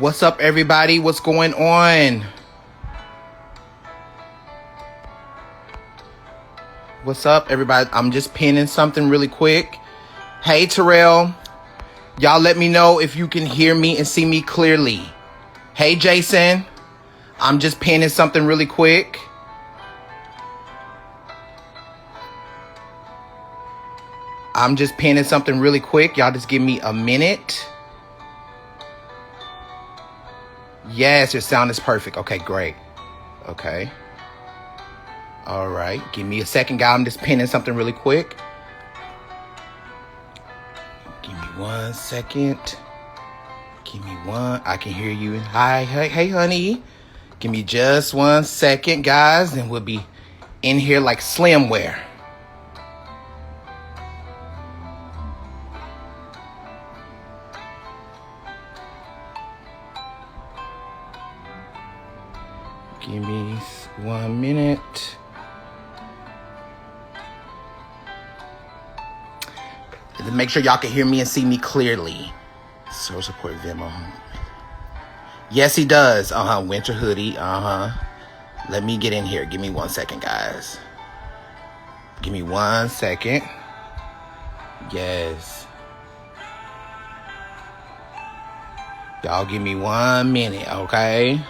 What's up, everybody? What's going on? What's up, everybody? I'm just pinning something really quick. Hey, Terrell. Y'all let me know if you can hear me and see me clearly. Hey, Jason. I'm just pinning something really quick. Y'all just give me a minute. Yes, your sound is perfect. Okay, great. Okay. All right. Give me a second, guys. I'm just pinning something really quick. Give me 1 second. I can hear you. Hi. Hey, honey. Give me just 1 second, guys, and we'll be in here like slimwear. Give me 1 minute. And make sure y'all can hear me and see me clearly. So support Venmo. Yes, he does. Winter hoodie. Let me get in here. Give me 1 second, guys. Give me 1 second. Yes. Y'all give me 1 minute, okay?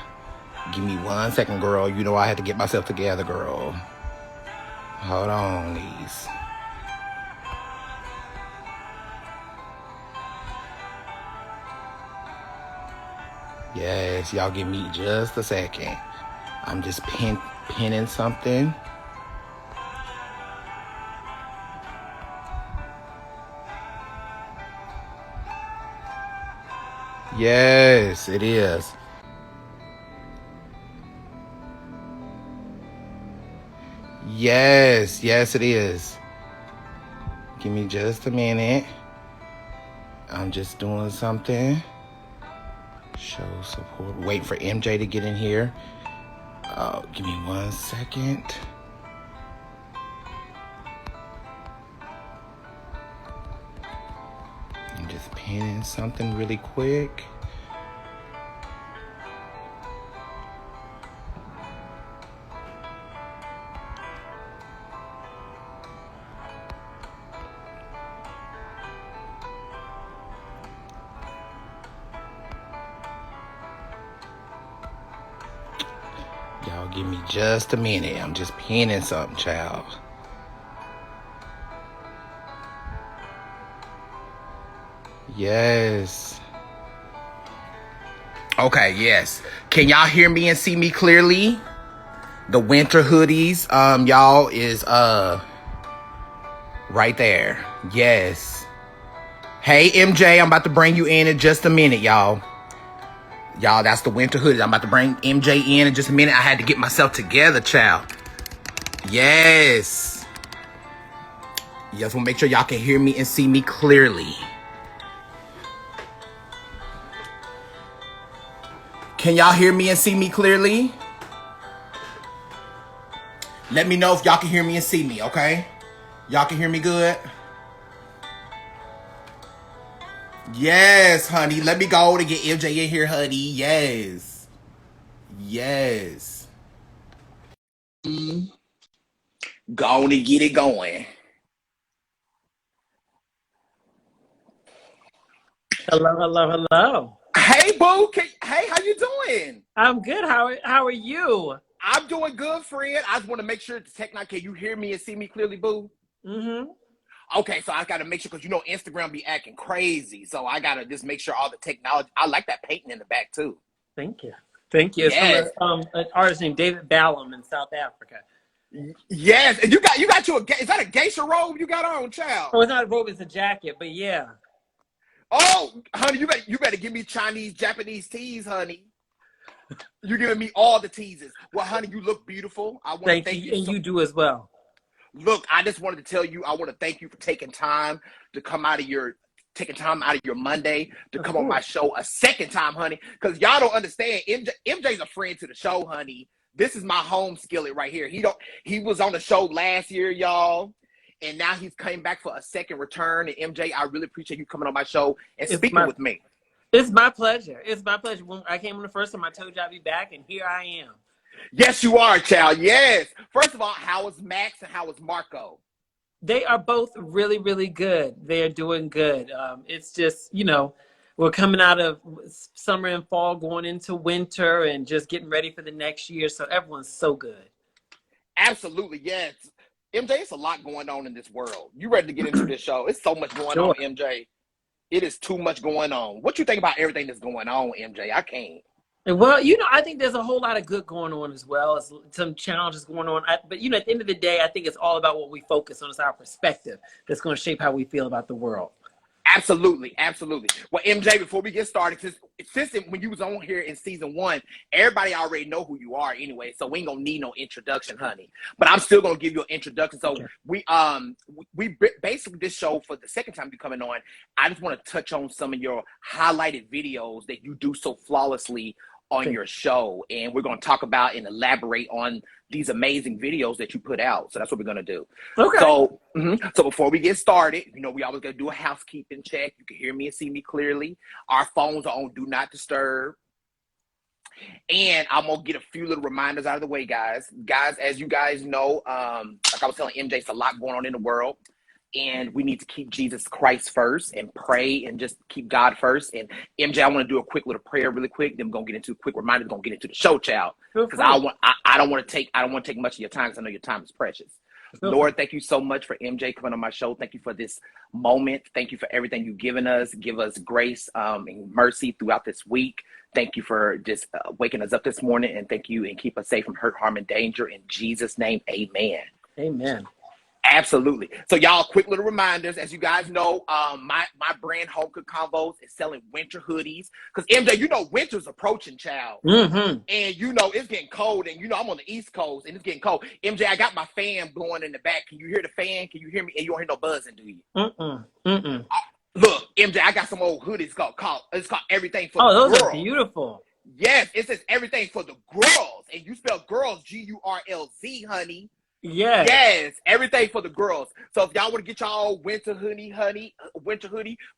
Give me 1 second, girl. You know I had to get myself together, girl. Hold on, please. Yes, y'all give me just a second. I'm just pinning something. Yes, it is. Yes, it is. Give me just a minute. I'm just doing something. Show support. Wait for MJ to get in here. Give me 1 second. I'm just pinning something really quick. Y'all give me just a minute. I'm just pinning something, child. Yes. Okay, yes. Can y'all hear me and see me clearly? The winter hoodies, y'all, is right there. Yes. Hey, MJ, I'm about to bring you in just a minute, y'all. Y'all, that's the winter hoodie. I'm about to bring MJ in just a minute. I had to get myself together, child. Yes. You just want to make sure y'all can hear me and see me clearly. Can y'all hear me and see me clearly? Let me know if y'all can hear me and see me, okay? Y'all can hear me good? Yes, honey. Let me go to get MJ in here, honey. Yes. Yes. Go on and get it going. Hello. Hey, boo. Hey, how you doing? I'm good. How are you? I'm doing good, friend. I just want to make sure the can you hear me and see me clearly, boo? Mm-hmm. Okay, so I got to make sure, because you know Instagram be acting crazy. So I got to just make sure all the technology. I like that painting in the back, too. Thank you. It's Yes. from an artist named David Ballum in South Africa. Yes. And you got is that a geisha robe you got on, child? Oh, it's not a robe, it's a jacket, but yeah. Oh, honey, you better give me Chinese, Japanese teas, honey. You're giving me all the teases. Well, honey, you look beautiful. I want to thank you. And you do as well. Look, I just wanted to tell you, I want to thank you for taking time out of your Monday to come on my show a second time, honey. Because y'all don't understand. MJ's a friend to the show, honey. This is my home skillet right here. He was on the show last year, y'all. And now he's came back for a second return. And MJ, I really appreciate you coming on my show and speaking with me. It's my pleasure. It's my pleasure. When I came on the first time, I told you I'd be back, and here I am. Yes, you are, child. Yes. First of all, how is Max and how is Marco? They are both really, really good. They are doing good. It's just, we're coming out of summer and fall, going into winter, and just getting ready for the next year. So everyone's so good. Absolutely, yes. MJ, it's a lot going on in this world. You ready to get into this show? It's so much going Sure. on, MJ. It is too much going on. What you think about everything that's going on, MJ? I can't. Well, I think there's a whole lot of good going on as well. It's some challenges going on. But, at the end of the day, I think it's all about what we focus on. It's our perspective that's going to shape how we feel about the world. Absolutely, absolutely. Well, MJ, before we get started, since when you was on here in season 1, everybody already know who you are anyway, so we ain't gonna need no introduction, honey. But I'm still gonna give you an introduction. So okay. we basically this show for the second time you coming on. I just want to touch on some of your highlighted videos that you do so flawlessly on your show, and we're going to talk about and elaborate on these amazing videos that you put out. So that's what we're going to do. Okay. So before we get started, we always got to do a housekeeping check. You can hear me and see me clearly. Our phones are on Do Not Disturb. And I'm going to get a few little reminders out of the way, guys. Guys, as you guys know, like I was telling MJ, it's a lot going on in the world. And we need to keep Jesus Christ first and pray and just keep God first. And MJ, I want to do a quick little prayer really quick. Then we're going to get into a quick reminder. We're going to get into the show, child. Because I don't want to take much of your time because I know your time is precious. Lord, thank you so much for MJ coming on my show. Thank you for this moment. Thank you for everything you've given us. Give us grace and mercy throughout this week. Thank you for just waking us up this morning. And thank you and keep us safe from hurt, harm, and danger. In Jesus' name, amen. Amen. Absolutely. So y'all, quick little reminders. As you guys know, my brand Home Cook Convos is selling winter hoodies. Because MJ, winter's approaching, child. Mm-hmm. And it's getting cold. And I'm on the East Coast and it's getting cold. MJ, I got my fan blowing in the back. Can you hear the fan? Can you hear me? And you don't hear no buzzing, do you? Look, MJ, I got some old hoodies called Everything for the Girls. Oh, those are beautiful. Yes, it says Everything for the Girls. And you spell girls, G-U-R-L-Z, honey. Yes, everything for the girls. So if y'all want to get y'all winter hoodie,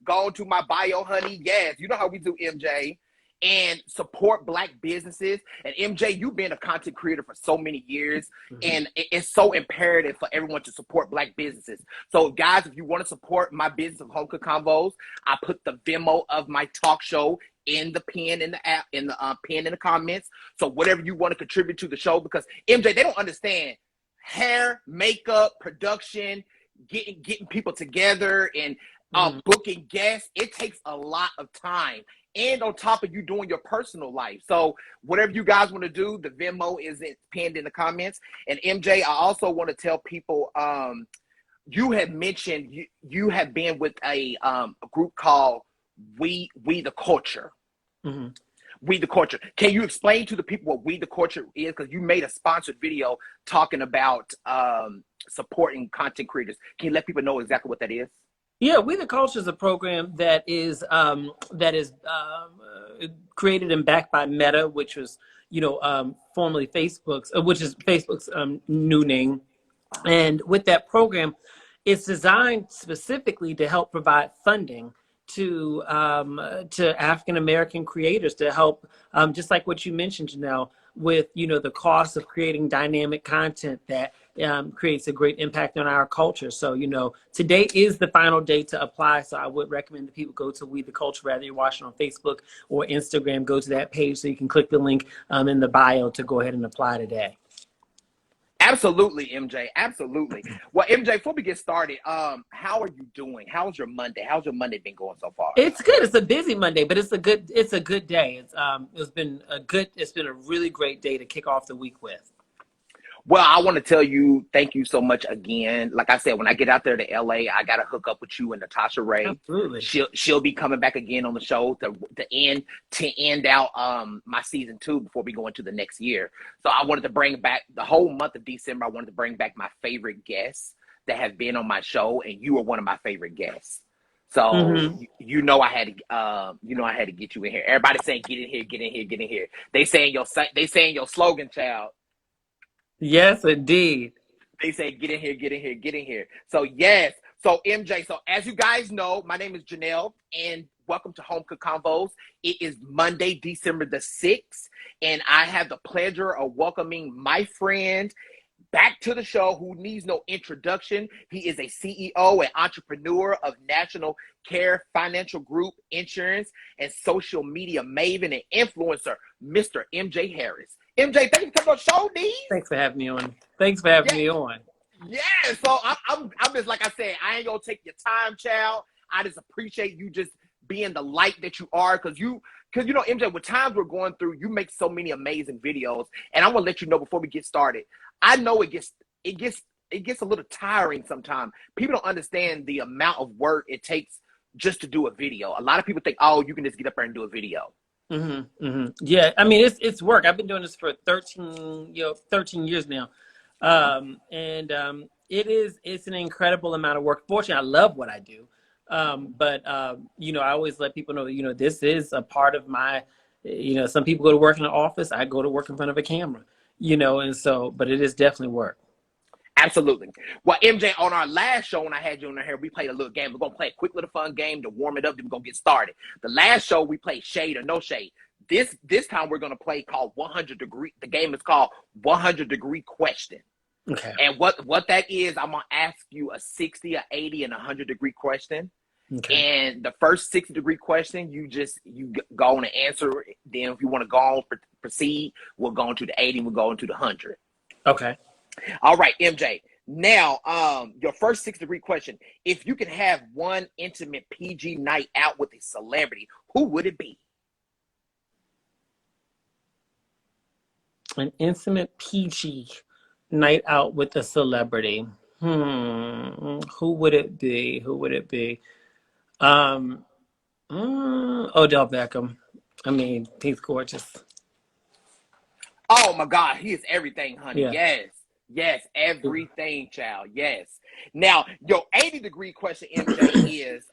go to my bio, honey. Yes, you know how we do, MJ. And support Black businesses. And MJ, you've been a content creator for so many years, and it's so imperative for everyone to support Black businesses. So guys, if you want to support my business of Home Cook Convos, I put the Venmo of my talk show in the pin in the app, in the pin in the comments. So whatever you want to contribute to the show, because MJ, they don't understand. Hair, makeup, production, getting people together and booking guests, it takes a lot of time. And on top of you doing your personal life. So whatever you guys want to do, the Venmo is pinned in the comments. And MJ, I also want to tell people, you had mentioned you have been with a group called We the Culture. Mm-hmm. We the Culture. Can you explain to the people what We the Culture is? Because you made a sponsored video talking about supporting content creators. Can you let people know exactly what that is? Yeah, We the Culture is a program that is created and backed by Meta, which was formerly Facebook's, which is Facebook's new name. And with that program, it's designed specifically to help provide funding to African American creators to help, just like what you mentioned, Janelle, with the cost of creating dynamic content that creates a great impact on our culture. So today is the final day to apply. So I would recommend that people go to We the Culture, whether you're watching on Facebook or Instagram. Go to that page so you can click the link in the bio to go ahead and apply today. Absolutely, MJ. Absolutely. Well, MJ, before we get started, how are you doing? How's your Monday? How's your Monday been going so far? It's good. It's a busy Monday, but it's a good day. It's been a really great day to kick off the week with. Well, I want to tell you, thank you so much again. Like I said, when I get out there to LA, I got to hook up with you and Natasha Ray. Absolutely. She'll be coming back again on the show to end out my season 2 before we go into the next year. So I wanted to bring back the whole month of December. I wanted to bring back my favorite guests that have been on my show, and you are one of my favorite guests. So I had to get you in here. Everybody saying get in here, get in here, get in here. They saying your slogan, child. Yes, indeed. They say, get in here, get in here, get in here. So, yes. So, MJ, so as you guys know, my name is Janelle. And welcome to Home Cook Convos. It is Monday, December the 6th, and I have the pleasure of welcoming my friend back to the show who needs no introduction. He is a CEO and entrepreneur of National Care Financial Group Insurance and social media maven and influencer, Mr. MJ Harris. MJ, thank you for coming on the show, D. Thanks for having me on. Thanks for having me on. Yeah, so I'm just, like I said, I ain't gonna take your time, child. I just appreciate you just being the light that you are, because you know, MJ, with times we're going through, you make so many amazing videos, and I want to let you know before we get started, I know it gets a little tiring sometimes. People don't understand the amount of work it takes just to do a video. A lot of people think, oh, you can just get up there and do a video. Yeah, I mean, it's work. I've been doing this for 13 years now. It's an incredible amount of work. Fortunately, I love what I do. But I always let people know, this is a part of my, some people go to work in the office. I go to work in front of a camera, but it is definitely work. Absolutely. Well, MJ, on our last show, when I had you on here, we played a little game. We're going to play a quick little fun game to warm it up. Then we're going to get started. The last show, we played Shade or No Shade. This time, we're going to play called 100 Degree. The game is called 100 Degree Question. Okay. And what that is, I'm going to ask you a 60, a 80, and 100 degree question. Okay. And the first 60 degree question, you go on and answer. Then if you want to go on, proceed, we'll go on to the 80, and we'll go into the 100. Okay. All right, MJ. Now, your first 60 degree question. If you could have one intimate PG night out with a celebrity, who would it be? An intimate PG night out with a celebrity. Who would it be? Odell Beckham. I mean, he's gorgeous. Oh my God, he is everything, honey. Yeah. Yes, everything, child. Yes. Now, your 80 degree question, MJ, is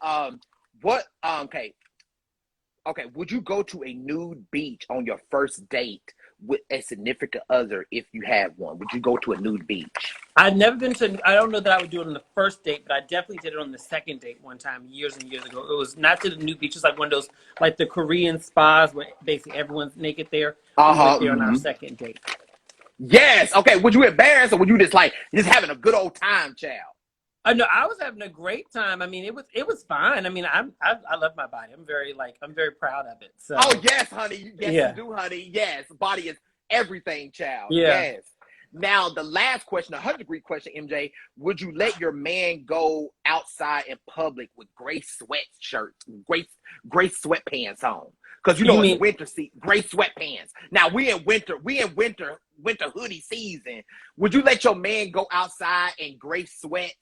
okay, would you go to a nude beach on your first date with a significant other if you had one? Would you go to a nude beach? I've never been to, I don't know that I would do it on the first date, but I definitely did it on the second date one time years and years ago. It was not to the nude beach, it's like one of those, like the Korean spas where basically everyone's naked there. We went there on our second date. Yes. Okay. Would you embarrass, or would you just having a good old time, child? No, I was having a great time. I mean, it was fine. I mean, I love my body. I'm very proud of it. So. Oh yes, honey. Yes, you do, honey. Yes, body is everything, child. Yeah. Yes. Now the last question, 100 degree question, MJ. Would you let your man go outside in public with gray sweatshirts, gray sweatpants on? Because it's winter season, gray sweatpants. Now we in winter hoodie season. Would you let your man go outside in gray sweatpants?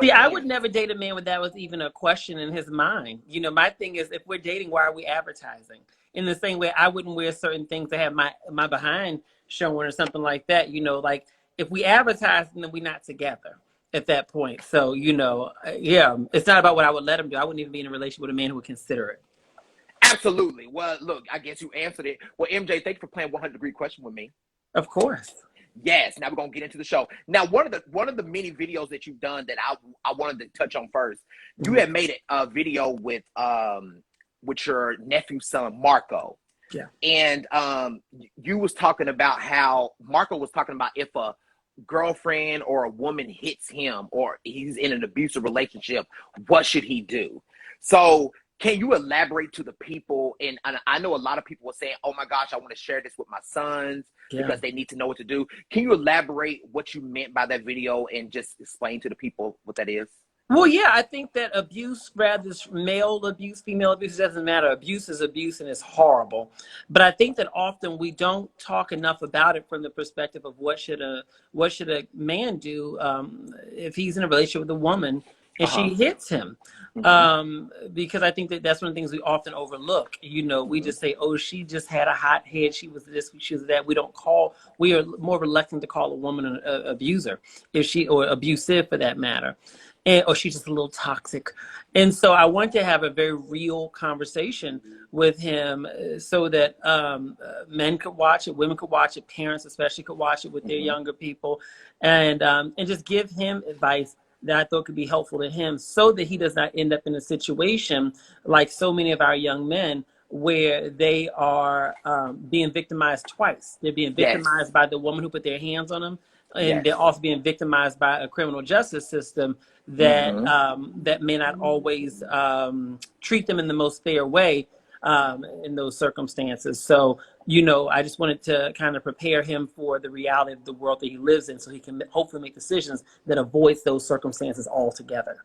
See, I would never date a man that was even a question in his mind. My thing is, if we're dating, why are we advertising? In the same way, I wouldn't wear certain things to have my behind showing or something like that. Like if we advertise, then we're not together at that point. So, it's not about what I would let him do. I wouldn't even be in a relationship with a man who would consider it. Absolutely. Well, look, I guess you answered it. Well, MJ, thank you for playing 100 degree question with me. Of course. Yes. Now we're gonna get into the show. Now, one of the many videos that you've done that I wanted to touch on first. You had made a video with your nephew's son Marco. Yeah. And you was talking about how Marco was talking about if a girlfriend or a woman hits him or he's in an abusive relationship, what should he do? So can you elaborate to the people? And I know a lot of people were saying, oh my gosh, I want to share this with my sons because they need to know what to do. Can you elaborate what you meant by that video and just explain to the people what that is? Well, yeah, I think that abuse, rather male abuse, female abuse, doesn't matter. Abuse is abuse and it's horrible. But I think that often we don't talk enough about it from the perspective of what should a man do if he's in a relationship with a woman and she hits him. Because I think that's one of the things we often overlook. We just say, oh, she just had a hot head. She was this, she was that. We are more reluctant to call a woman an abuser or abusive for that matter. Or she's just a little toxic. And so I want to have a very real conversation with him so that men could watch it, women could watch it, parents especially could watch it with their younger people, and just give him advice that I thought could be helpful to him, so that he does not end up in a situation like so many of our young men, where they are being victimized twice. They're being Yes. victimized by the woman who put their hands on them, and Yes. they're also being victimized by a criminal justice system that that may not always treat them in the most fair way in those circumstances. So, I just wanted to kind of prepare him for the reality of the world that he lives in, so he can hopefully make decisions that avoids those circumstances altogether.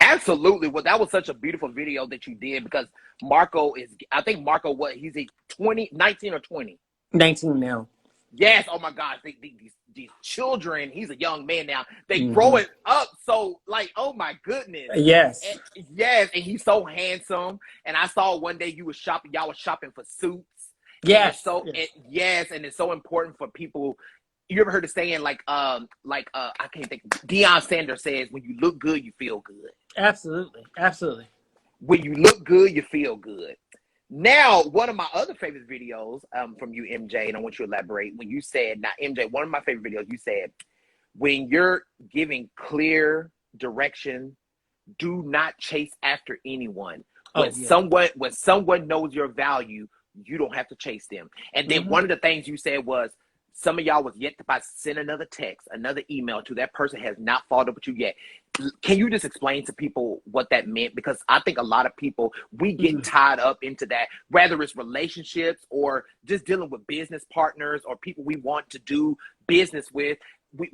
Absolutely. Well, that was such a beautiful video that you did, because I think Marco, he's a 19 or 20? 19 now. Yes. Oh my gosh. These children, he's a young man now. They grow it up. So like, oh my goodness. Yes. Yes. And he's so handsome. And I saw one day y'all was shopping for suits. Yes. Yes. And it's so important for people. You ever heard the saying I can't think. Deion Sanders says, when you look good, you feel good. Absolutely. Absolutely. When you look good, you feel good. Now, one of my other favorite videos from you, MJ, and I want you to elaborate. When you said, now, MJ, one of my favorite videos, you said, when you're giving clear direction, do not chase after anyone. When someone knows your value, you don't have to chase them. And then one of the things you said was, some of y'all was yet to send another text, another email to that person has not followed up with you yet. Can you just explain to people what that meant? Because I think a lot of people, we get tied up into that, whether it's relationships or just dealing with business partners or people we want to do business with.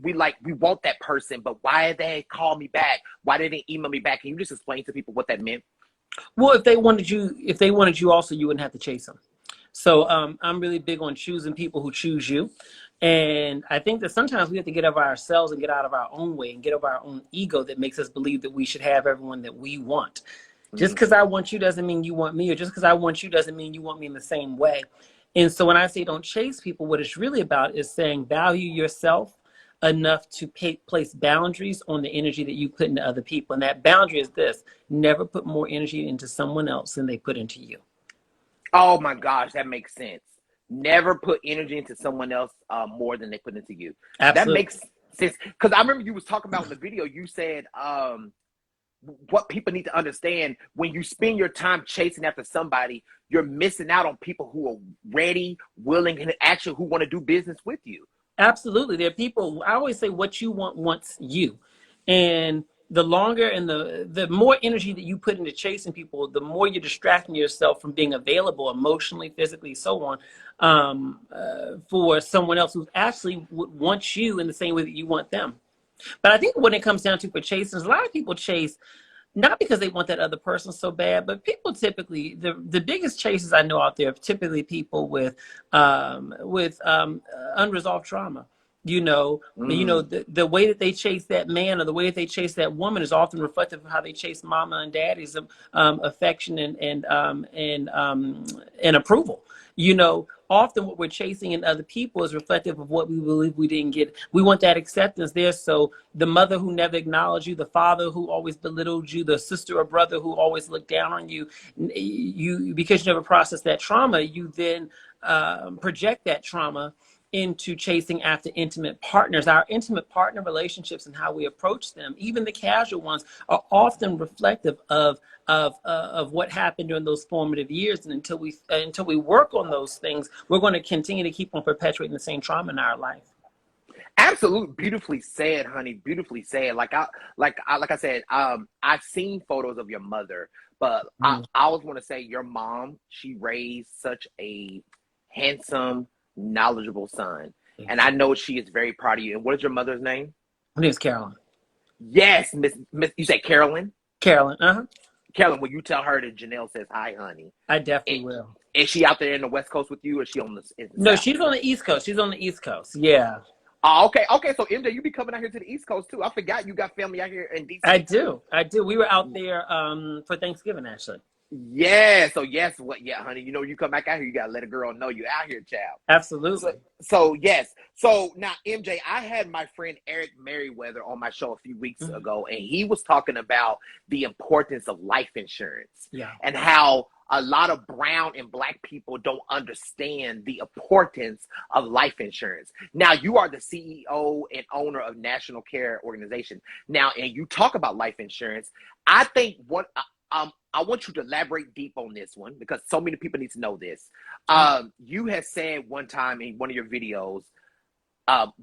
We want that person, but why did they call me back? Why didn't they email me back? Can you just explain to people what that meant? Well, if they wanted you also, you wouldn't have to chase them. So I'm really big on choosing people who choose you. And I think that sometimes we have to get over ourselves and get out of our own way and get over our own ego that makes us believe that we should have everyone that we want. Just because I want you doesn't mean you want me, or just because I want you doesn't mean you want me in the same way. And so when I say don't chase people, what it's really about is saying value yourself enough to place boundaries on the energy that you put into other people. And that boundary is this: never put more energy into someone else than they put into you. Oh my gosh, that makes sense. Never put energy into someone else more than they put into you. Absolutely. That makes sense. Because I remember you was talking about in the video, you said what people need to understand: when you spend your time chasing after somebody, you're missing out on people who are ready, willing, and actually who want to do business with you. Absolutely. There are people, I always say, what you want wants you. And the longer and the more energy that you put into chasing people, the more you're distracting yourself from being available emotionally, physically, so on, for someone else who actually wants you in the same way that you want them. But I think when it comes down to for chasing, a lot of people chase not because they want that other person so bad, but people typically, the biggest chases I know out there are typically people with unresolved trauma. The way that they chase that man or the way that they chase that woman is often reflective of how they chase mama and daddy's affection and approval. Often what we're chasing in other people is reflective of what we believe we didn't get. We want that acceptance there. So the mother who never acknowledged you, the father who always belittled you, the sister or brother who always looked down on you, because you never processed that trauma, you then project that trauma into chasing after intimate partners. Our intimate partner relationships and how we approach them, even the casual ones, are often reflective of what happened during those formative years. And until we work on those things, we're going to continue to keep on perpetuating the same trauma in our life. Absolutely, beautifully said, honey. Beautifully said. Like I said, I've seen photos of your mother, but I always want to say your mom. She raised such a handsome, knowledgeable son, and I know she is very proud of you. And what is your mother's name? Her name is Carolyn. Yes, Miss. You say Carolyn? Carolyn. Carolyn, will you tell her that Janelle says hi, honey? I definitely will. Is she out there in the West Coast with you, or is she on the? No, South? she's on the East Coast. She's on the East Coast. Yeah. Oh, okay. So MJ, you be coming out here to the East Coast too. I forgot you got family out here in DC. I do. We were out there for Thanksgiving, actually. Yeah. So yes, what? Yeah, honey. You know, you come back out here, you gotta let a girl know you out here, child. So, Absolutely. so yes. So now, MJ, I had my friend Eric Merriweather on my show a few weeks Mhm. ago, and he was talking about the importance of life insurance Yeah. and how a lot of brown and black people don't understand the importance of life insurance. Now, you are the CEO and owner of National Care Organization. Now, and you talk about life insurance. I think I want you to elaborate deep on this one because so many people need to know this. You had said one time in one of your videos,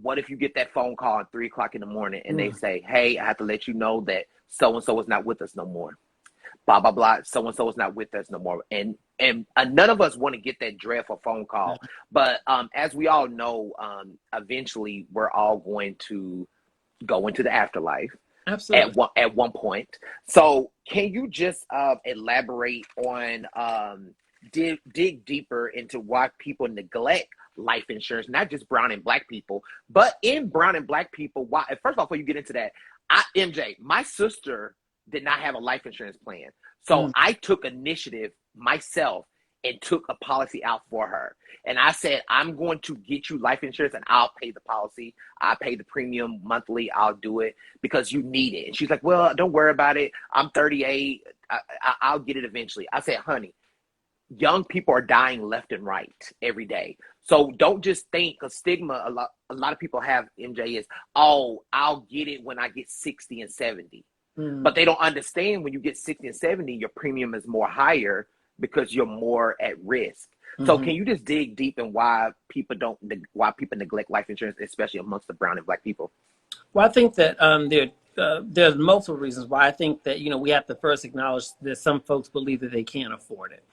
what if you get that phone call at 3 o'clock in the morning and they Mm. say, "Hey, I have to let you know that so and so is not with us no more." Blah blah blah. So and so is not with us no more, and none of us want to get that dreadful phone Yeah. call. But as we all know, eventually we're all going to go into the afterlife Absolutely. at one point. So can you just elaborate on dig deeper into why people neglect life insurance, not just brown and black people, but in brown and black people? Why? First of all, before you get into that, MJ, my sister did not have a life insurance plan, so Mm. I took initiative myself and took a policy out for her. And I said, I'm going to get you life insurance and I'll pay the policy. I pay the premium monthly. I'll do it because you need it. And she's like, well, don't worry about it. I'm 38. I'll get it eventually. I said, honey, young people are dying left and right every day. So don't just think a stigma a lot of people have, MJ, is, oh, I'll get it when I get 60 and 70. Mm. But they don't understand when you get 60 and 70, your premium is more higher because you're more at risk. So Hmm. can you just dig deep in why people neglect life insurance, especially amongst the brown and black people? Well, I think that there's multiple reasons why. I think that we have to first acknowledge that some folks believe that they can't afford it,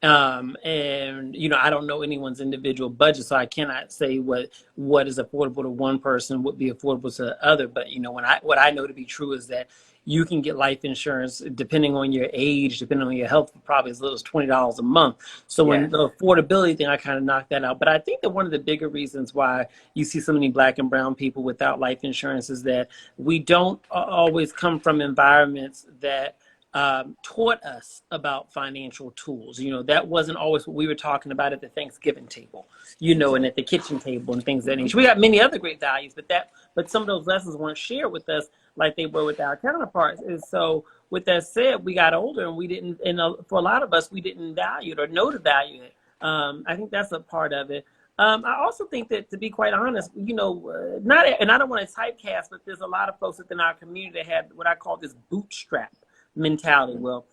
and I don't know anyone's individual budget, so I cannot say what is affordable to one person would be affordable to the other. But what I know to be true is that you can get life insurance depending on your age, depending on your health, for probably as little as $20 a month. So when Yes. the affordability thing, I kind of knocked that out. But I think that one of the bigger reasons why you see so many black and brown people without life insurance is that we don't always come from environments that taught us about financial tools. That wasn't always what we were talking about at the Thanksgiving table, and at the kitchen table and things of that nature. We got many other great values, but some of those lessons weren't shared with us like they were with our counterparts. And so with that said, we got older and we didn't, and for a lot of us, we didn't value it or know to value it. I think that's a part of it. I also think that, to be quite honest, not, and I don't want to typecast, but there's a lot of folks within our community that have what I call this bootstrap mentality. Well,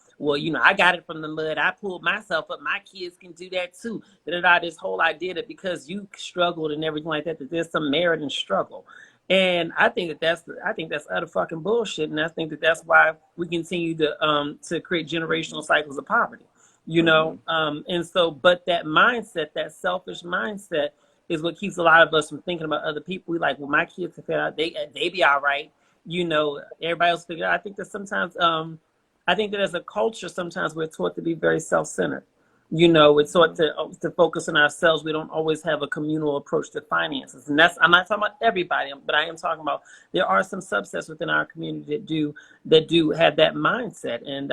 I got it from the mud. I pulled myself up. My kids can do that too. This whole idea that because you struggled and everything like that, that there's some merit in struggle. And I think that's utter fucking bullshit. And I think that that's why we continue to create generational cycles of poverty. Mm-hmm. And so, but that mindset, that selfish mindset, is what keeps a lot of us from thinking about other people. We like, well, my kids can figure out, they be all right. Everybody else figure out. I think that sometimes, I think that as a culture, sometimes we're taught to be very self-centered. We're taught to focus on ourselves. We don't always have a communal approach to finances, and I'm not talking about everybody, but I am talking about there are some subsets within our community that do have that mindset. And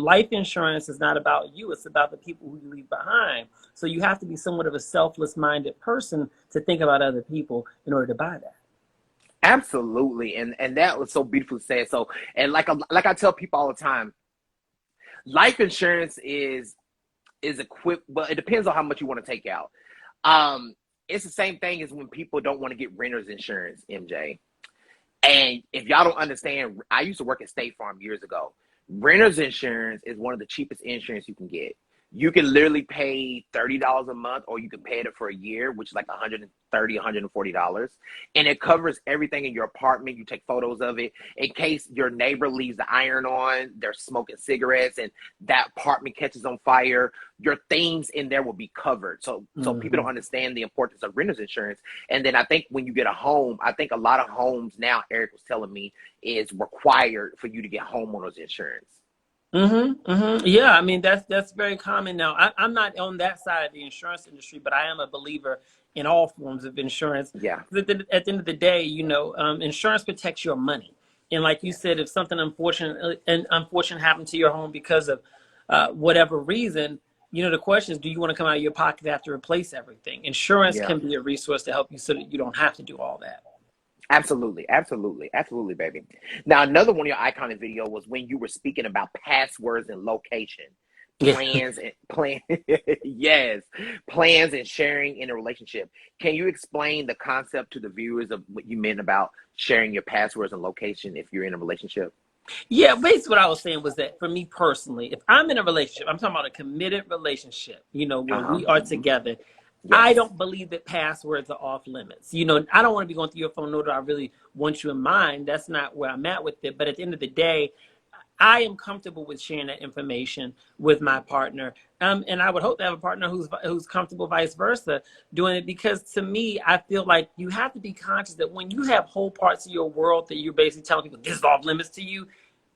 life insurance is not about you; it's about the people who you leave behind. So you have to be somewhat of a selfless-minded person to think about other people in order to buy that. Absolutely. And that was so beautifully said. So, and like I tell people all the time, life insurance is equipped, but it depends on how much you want to take out. It's the same thing as when people don't want to get renter's insurance, MJ. And if y'all don't understand, I used to work at State Farm years ago. Renter's insurance is one of the cheapest insurance you can get. You can literally pay $30 a month, or you can pay it for a year, which is like $130, $140. And it covers everything in your apartment. You take photos of it in case your neighbor leaves the iron on, they're smoking cigarettes, and that apartment catches on fire. Your things in there will be covered. So people Hmm. don't understand the importance of renter's insurance. And then I think when you get a home, I think a lot of homes now, Eric was telling me, is required for you to get homeowners insurance. Yeah, I mean that's very common now. I'm not on that side of the insurance industry, but I am a believer in all forms of insurance. Yeah. At the end of the day, insurance protects your money. And like you Yeah. said, if something unfortunate happened to your home because of whatever reason, the question is, do you want to come out of your pocket to have to replace everything? Insurance Yeah. can be a resource to help you so that you don't have to do all that. Absolutely, absolutely, absolutely, baby. Now, another one of your iconic video was when you were speaking about passwords and location, Yeah. yes, plans and sharing in a relationship. Can you explain the concept to the viewers of what you meant about sharing your passwords and location if you're in a relationship? Yeah, basically what I was saying was that for me personally, if I'm in a relationship, I'm talking about a committed relationship, where we are together. I Yes. don't believe that passwords are off limits. I don't want to be going through your phone, nor do I really want you in mine. That's not where I'm at with it. But at the end of the day, I am comfortable with sharing that information with my partner. And I would hope to have a partner who's comfortable vice versa doing it, because to me, I feel like you have to be conscious that when you have whole parts of your world that you're basically telling people this is off limits to you,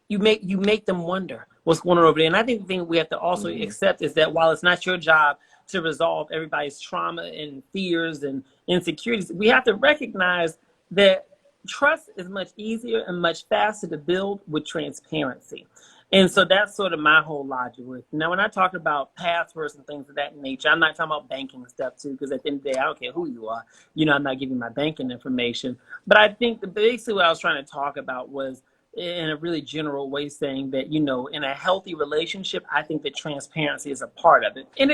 you make them wonder what's going on over there. And I think the thing we have to also accept is that while it's not your job to resolve everybody's trauma and fears and insecurities, we have to recognize that trust is much easier and much faster to build with transparency. And so that's sort of my whole logic with. Now, when I talk about passwords and things of that nature, I'm not talking about banking stuff too, because at the end of the day, I don't care who you are. I'm not giving my banking information. But I think basically what I was trying to talk about was, in a really general way, saying that, in a healthy relationship, I think that transparency is a part of it. And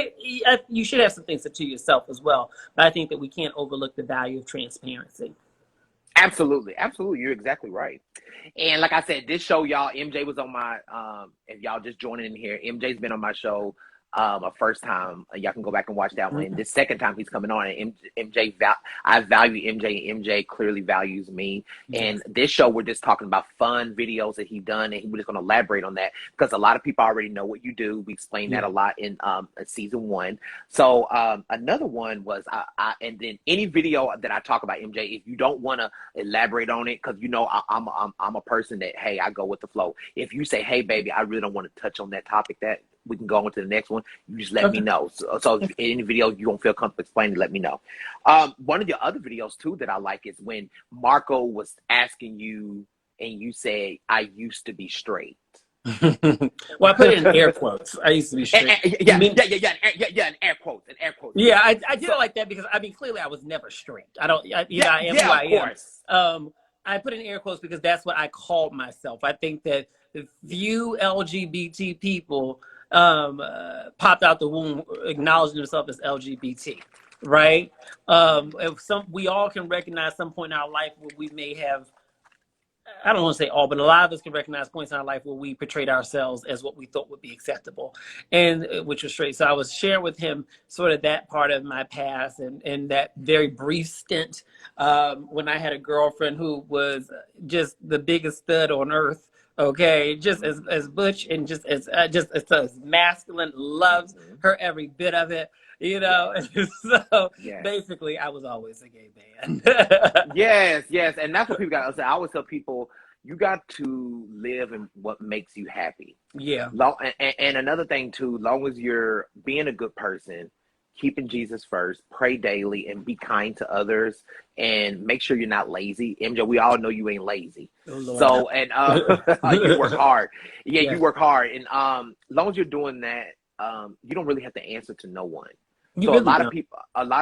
you should have some things to yourself as well. But I think that we can't overlook the value of transparency. Absolutely, absolutely. You're exactly right. And like I said, this show, y'all, MJ was on my, if y'all just joining in here, MJ's been on my show a first time. Y'all can go back and watch that one. And this second time he's coming on, and I value MJ, and MJ clearly values me. And this show, we're just talking about fun videos that he done, and we're just going to elaborate on that because a lot of people already know what you do. We explained that a lot in season 1. So another one was, and then any video that I talk about MJ, if you don't want to elaborate on it, because I'm a person that, hey, I go with the flow. If you say, hey, baby, I really don't want to touch on that topic, that we can go on to the next one, you just let me know. So if in any video you don't feel comfortable explaining, let me know. One of your other videos too that I like is when Marco was asking you and you said, I used to be straight. Well, I put it in air quotes. I used to be straight. Yeah, in air quotes. Yeah, I did it like that because clearly I was never straight. I am who I am. I put in air quotes because that's what I called myself. I think that few LGBT people popped out the womb acknowledging themselves as LGBT, right? We all can recognize some point in our life where we may have, I don't want to say all, but a lot of us can recognize points in our life where we portrayed ourselves as what we thought would be acceptable, and which was straight. So I was sharing with him sort of that part of my past and that very brief stint when I had a girlfriend who was just the biggest stud on earth. Okay, just as butch and just as masculine, loves her every bit of it, So basically, I was always a gay man. yes, and that's what people got to say. I always tell people, you got to live in what makes you happy. Yeah. And another thing too, long as you're being a good person, keeping Jesus first, pray daily, and be kind to others, and make sure you're not lazy. MJ, we all know you ain't lazy. Oh, so, and you work hard. Yeah, you work hard. And long as you're doing that, you don't really have to answer to no one. So a lot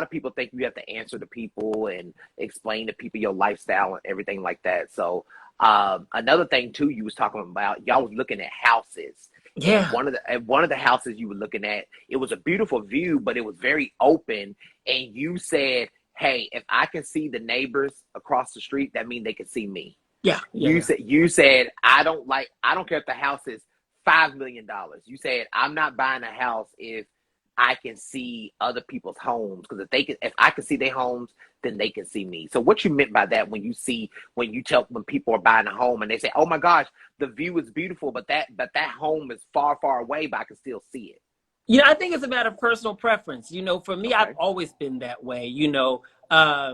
of people think you have to answer to people and explain to people your lifestyle and everything like that. So another thing too, you was talking about, y'all was looking at houses. Yeah. And one of the houses you were looking at, it was a beautiful view, but it was very open. And you said, hey, if I can see the neighbors across the street, that means they can see me. Yeah. You said, I don't care if the house is $5 million. You said, I'm not buying a house if I can see other people's homes, because if I can see their homes, then they can see me. So what you meant by that when people are buying a home and they say, oh my gosh, the view is beautiful, but that home is far, far away, but I can still see it. I think it's a matter of personal preference. For me, I've always been that way. I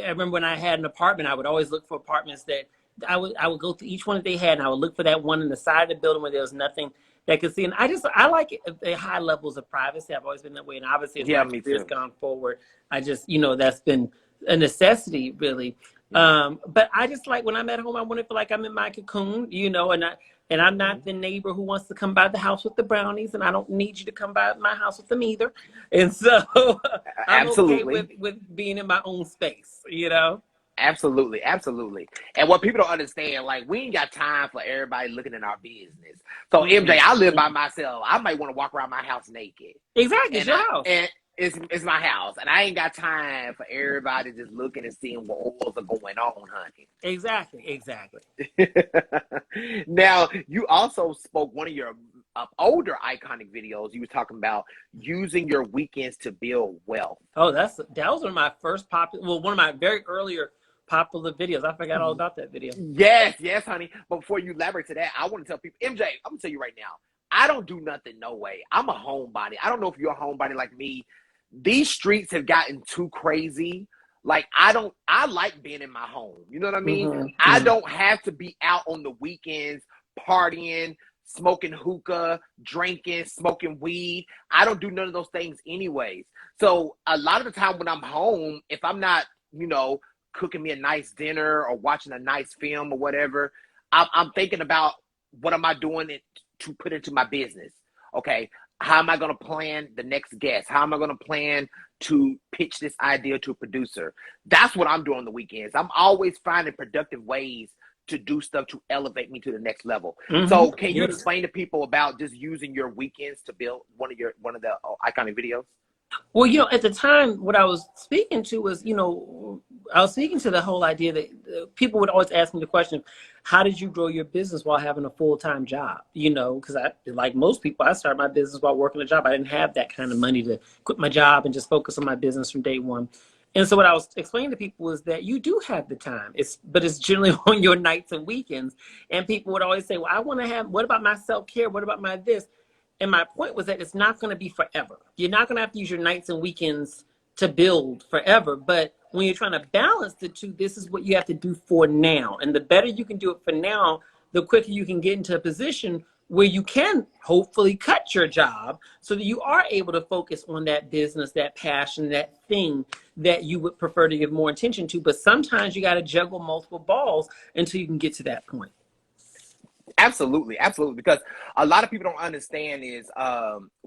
remember when I had an apartment, I would always look for apartments that I would go to each one that they had, and I would look for that one in the side of the building where there was nothing that could see. And I like it, the high levels of privacy. I've always been that way. And obviously, as my career's gone forward, I just, that's been a necessity, really. But I just like when I'm at home, I want to feel like I'm in my cocoon, and And I'm not the neighbor who wants to come by the house with the brownies, and I don't need you to come by my house with them either. And so I'm okay Absolutely. with being in my own space, you know? Absolutely, absolutely. And what people don't understand, like, we ain't got time for everybody looking in our business. So MJ, I live by myself. I might want to walk around my house naked. Exactly, it's your house. And it's my house. And I ain't got time for everybody just looking and seeing what oils are going on, honey. Exactly. Now, you also spoke one of your older iconic videos. You were talking about using your weekends to build wealth. Oh, that was one of my first one of my very earlier popular videos. I forgot all about that video. Yes, honey. But before you elaborate to that, I want to tell people, MJ, I'm gonna tell you right now, I don't do nothing, no way. I'm a homebody. I don't know if you're a homebody like me. These streets have gotten too crazy. Like, I like being in my home. You know what I mean? I don't have to be out on the weekends partying, smoking hookah, drinking, smoking weed. I don't do none of those things anyways. So a lot of the time when I'm home, if I'm not, cooking me a nice dinner or watching a nice film or whatever, I'm thinking about what am I doing to put into my business? Okay, how am I going to plan the next guest? How am I going to plan to pitch this idea to a producer? That's what I'm doing on the weekends. I'm always finding productive ways to do stuff to elevate me to the next level. So can you explain to people about just using your weekends to build one of the iconic videos? Well, at the time, what I was speaking to was, I was speaking to the whole idea that people would always ask me the question, how did you grow your business while having a full-time job? Because like most people, I started my business while working a job. I didn't have that kind of money to quit my job and just focus on my business from day one. And so what I was explaining to people was that you do have the time, but it's generally on your nights and weekends. And people would always say, well, what about my self-care? What about my this? And my point was that it's not going to be forever. You're not going to have to use your nights and weekends to build forever. But when you're trying to balance the two, this is what you have to do for now. And the better you can do it for now, the quicker you can get into a position where you can hopefully cut your job so that you are able to focus on that business, that passion, that thing that you would prefer to give more attention to. But sometimes you got to juggle multiple balls until you can get to that point. Absolutely. Because a lot of people don't understand is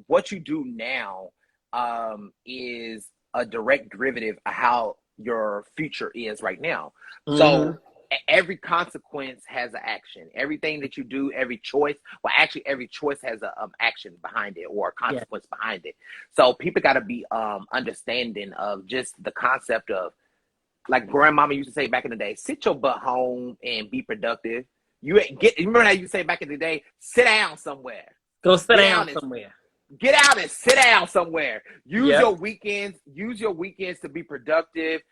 what you do now is a direct derivative of how your future is right now. So every consequence has an action. Everything that you do, every choice, every choice has an action behind it or a consequence behind it. So people got to be understanding of just the concept of, like grandmama used to say back in the day, sit your butt home and be productive. You remember how you say back in the day, sit down somewhere. Go sit down somewhere. Get out and sit down somewhere. Use your weekends to be productive.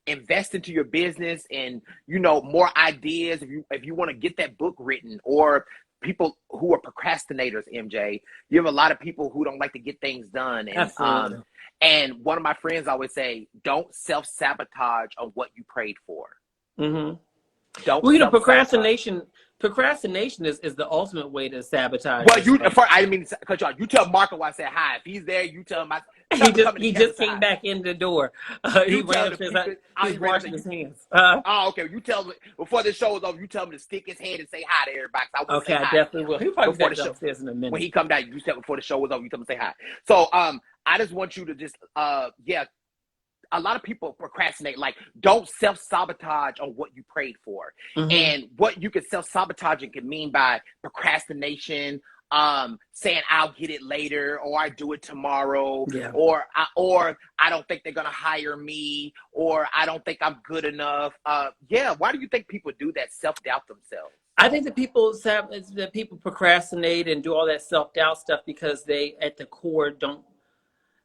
Invest into your business and, more ideas. If you want to get that book written, or people who are procrastinators, MJ, you have a lot of people who don't like to get things done. And, and one of my friends always say, don't self-sabotage on what you prayed for. Don't. Procrastination is the ultimate way to sabotage. Well, I didn't mean to cut you off. You tell Marco I said hi. If he's there, you tell him he just came back in the door. He's washing his hands. Okay. You tell him before the show is over. You tell him to stick his head and say hi to everybody. I definitely will. He'll probably before the show in a minute. When he come down, you tell before the show was over. You tell him to say hi. So I just want you to just a lot of people procrastinate, like don't self-sabotage on what you prayed for. And what you can self-sabotaging can mean by procrastination, saying I'll get it later, or I do it tomorrow, or I don't think they're gonna hire me, or I don't think I'm good enough. Why do you think people do that, self-doubt themselves? I think that people procrastinate and do all that self-doubt stuff because they, at the core,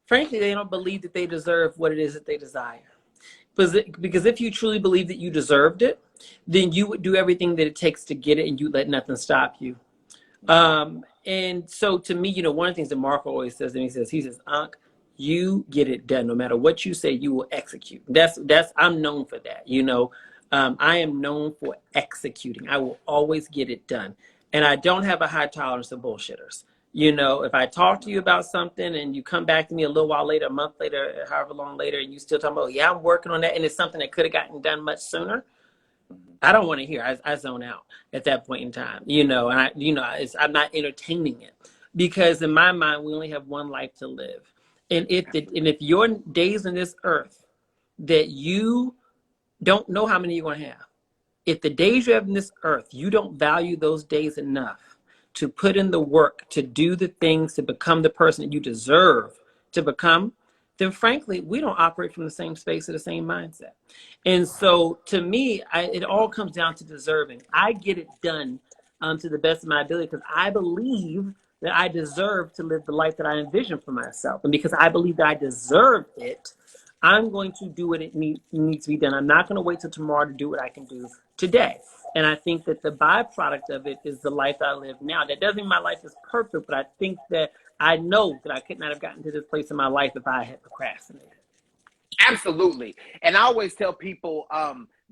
frankly, they don't believe that they deserve what it is that they desire. Because if you truly believe that you deserved it, then you would do everything that it takes to get it, and you let nothing stop you. And so to me, one of the things that Marco always says, and he says, Unc, you get it done. No matter what you say, you will execute. I'm known for that. I am known for executing. I will always get it done. And I don't have a high tolerance of bullshitters. If I talk to you about something and you come back to me a little while later, a month later, however long later, and you still talking about, I'm working on that, and it's something that could have gotten done much sooner, I don't want to hear. I zone out at that point in time, and I'm not entertaining it, because in my mind, we only have one life to live. And if your days on this earth that you don't know how many you're going to have, if the days you have on this earth, you don't value those days enough to put in the work, to do the things, to become the person that you deserve to become, then frankly, we don't operate from the same space or the same mindset. And so to me, it all comes down to deserving. I get it done to the best of my ability because I believe that I deserve to live the life that I envision for myself. And because I believe that I deserve it, I'm going to do what it needs to be done. I'm not going to wait till tomorrow to do what I can do today. And I think that the byproduct of it is the life that I live now. That doesn't mean my life is perfect, but I think that I know that I could not have gotten to this place in my life if I had procrastinated. Absolutely. And I always tell people,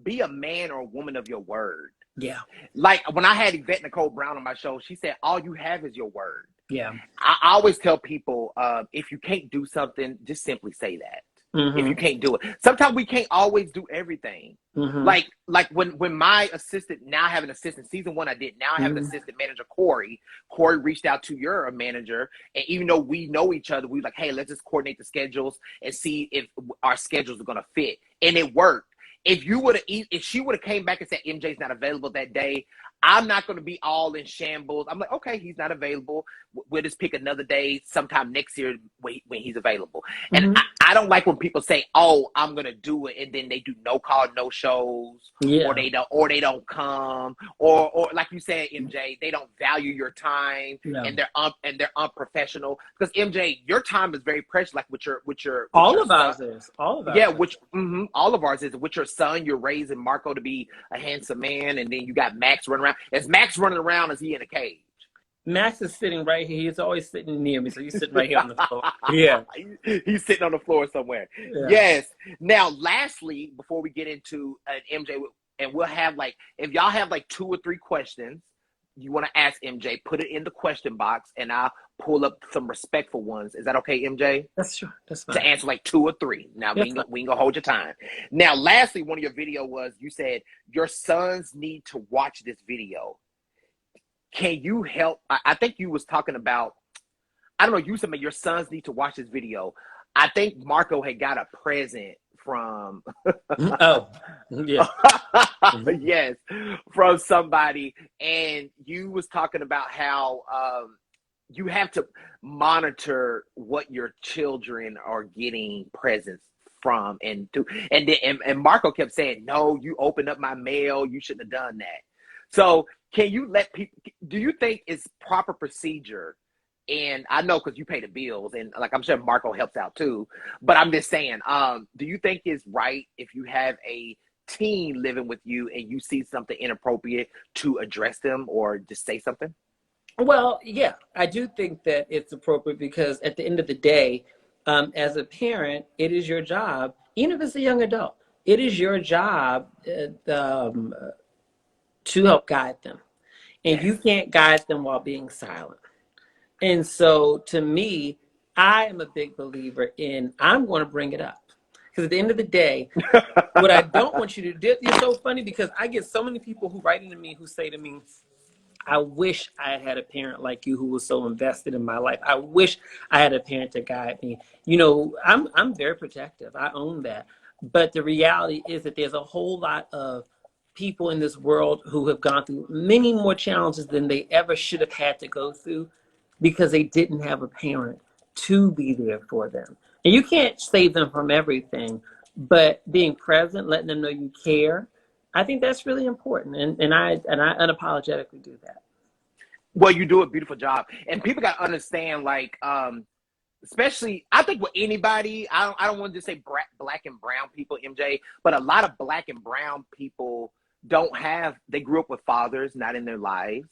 be a man or a woman of your word. Yeah. Like when I had Yvette Nicole Brown on my show, she said, all you have is your word. Yeah. I always tell people, if you can't do something, just simply say that. Mm-hmm. If you can't do it. Sometimes we can't always do everything. Mm-hmm. Like when my assistant, now I have an assistant, season 1 I did, now I have an assistant manager, Corey. Corey reached out to your manager, and even though we know each other, we were like, hey, let's just coordinate the schedules and see if our schedules are going to fit. And it worked. If she would have came back and said MJ's not available that day, I'm not going to be all in shambles. I'm like, okay, he's not available. We'll just pick another day sometime next year when he's available. And I don't like when people say, oh, I'm going to do it, and then they do no call, no shows, or they don't come, or like you said, MJ, they don't value your time, and they're unprofessional. Because MJ, your time is very precious. Like with your all of ours is. All of ours is with your son. You're raising Marco to be a handsome man, and then you got Max running around. Is Max running around? Is he in a cage? Max is sitting right here. He's always sitting near me, so he's sitting right here on the floor. Yeah. He's sitting on the floor somewhere. Yeah. Yes. Now, lastly, before we get into an MJ, and we'll have if y'all have 2 or 3 questions you want to ask MJ, put it in the question box, and I'll pull up some respectful ones. Is that okay, MJ? That's true. That's fine. To answer 2 or 3. Now, we ain't gonna hold your time. Now, lastly, one of your video was, you said, your sons need to watch this video. Can you help? I think you was talking about, I don't know, you said your sons need to watch this video. I think Marco had got a present from yes, from somebody, and you was talking about how you have to monitor what your children are getting presents from, and Marco kept saying, no, you opened up my mail, you shouldn't have done that. So can you let people, do you think it's proper procedure? And I know because you pay the bills, and I'm sure Marco helps out too, but I'm just saying, do you think it's right if you have a teen living with you and you see something inappropriate to address them or just say something? Well, yeah, I do think that it's appropriate, because at the end of the day, as a parent, it is your job, even if it's a young adult, it is your job to help guide them. And you can't guide them while being silent. And so to me, I am a big believer in, I'm going to bring it up. Because at the end of the day, what I don't want you to do, it's so funny because I get so many people who write into me who say to me, I wish I had a parent like you who was so invested in my life. I wish I had a parent to guide me. You know, I'm very protective. I own that. But the reality is that there's a whole lot of people in this world who have gone through many more challenges than they ever should have had to go through, because they didn't have a parent to be there for them. And you can't save them from everything, but being present, letting them know you care, I think that's really important. And I unapologetically do that. Well, you do a beautiful job. And people got to understand, especially, I think with anybody, I don't want to just say black and brown people, MJ, but a lot of black and brown people they grew up with fathers not in their lives,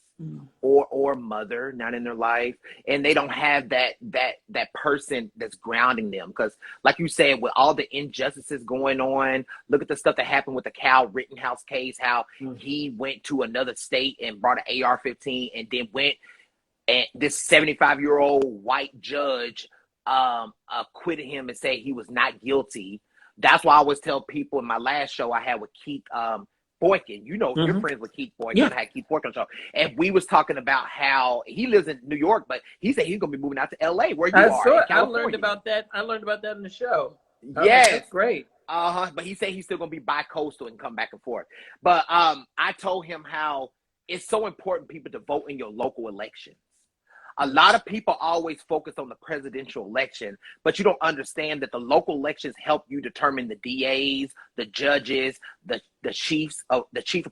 or mother not in their life, and they don't have that person that's grounding them. Because like you said, with all the injustices going on, look at the stuff that happened with the Cal Rittenhouse case, how he went to another state and brought an AR-15, and then went, and this 75-year-old white judge acquitted him and said he was not guilty. That's why I always tell people, in my last show I had with Boykin. You know, you're friends with Keith Boykin. Yeah. I had Keith Boykin on the show. And we was talking about how he lives in New York, but he said he's going to be moving out to LA, where you are in California. I learned about that in the show. Yes. That's great. But he said he's still going to be bi-coastal and come back and forth. But I told him how it's so important, people, to vote in your local elections. A lot of people always focus on the presidential election, but you don't understand that the local elections help you determine the DAs, the judges, the chief of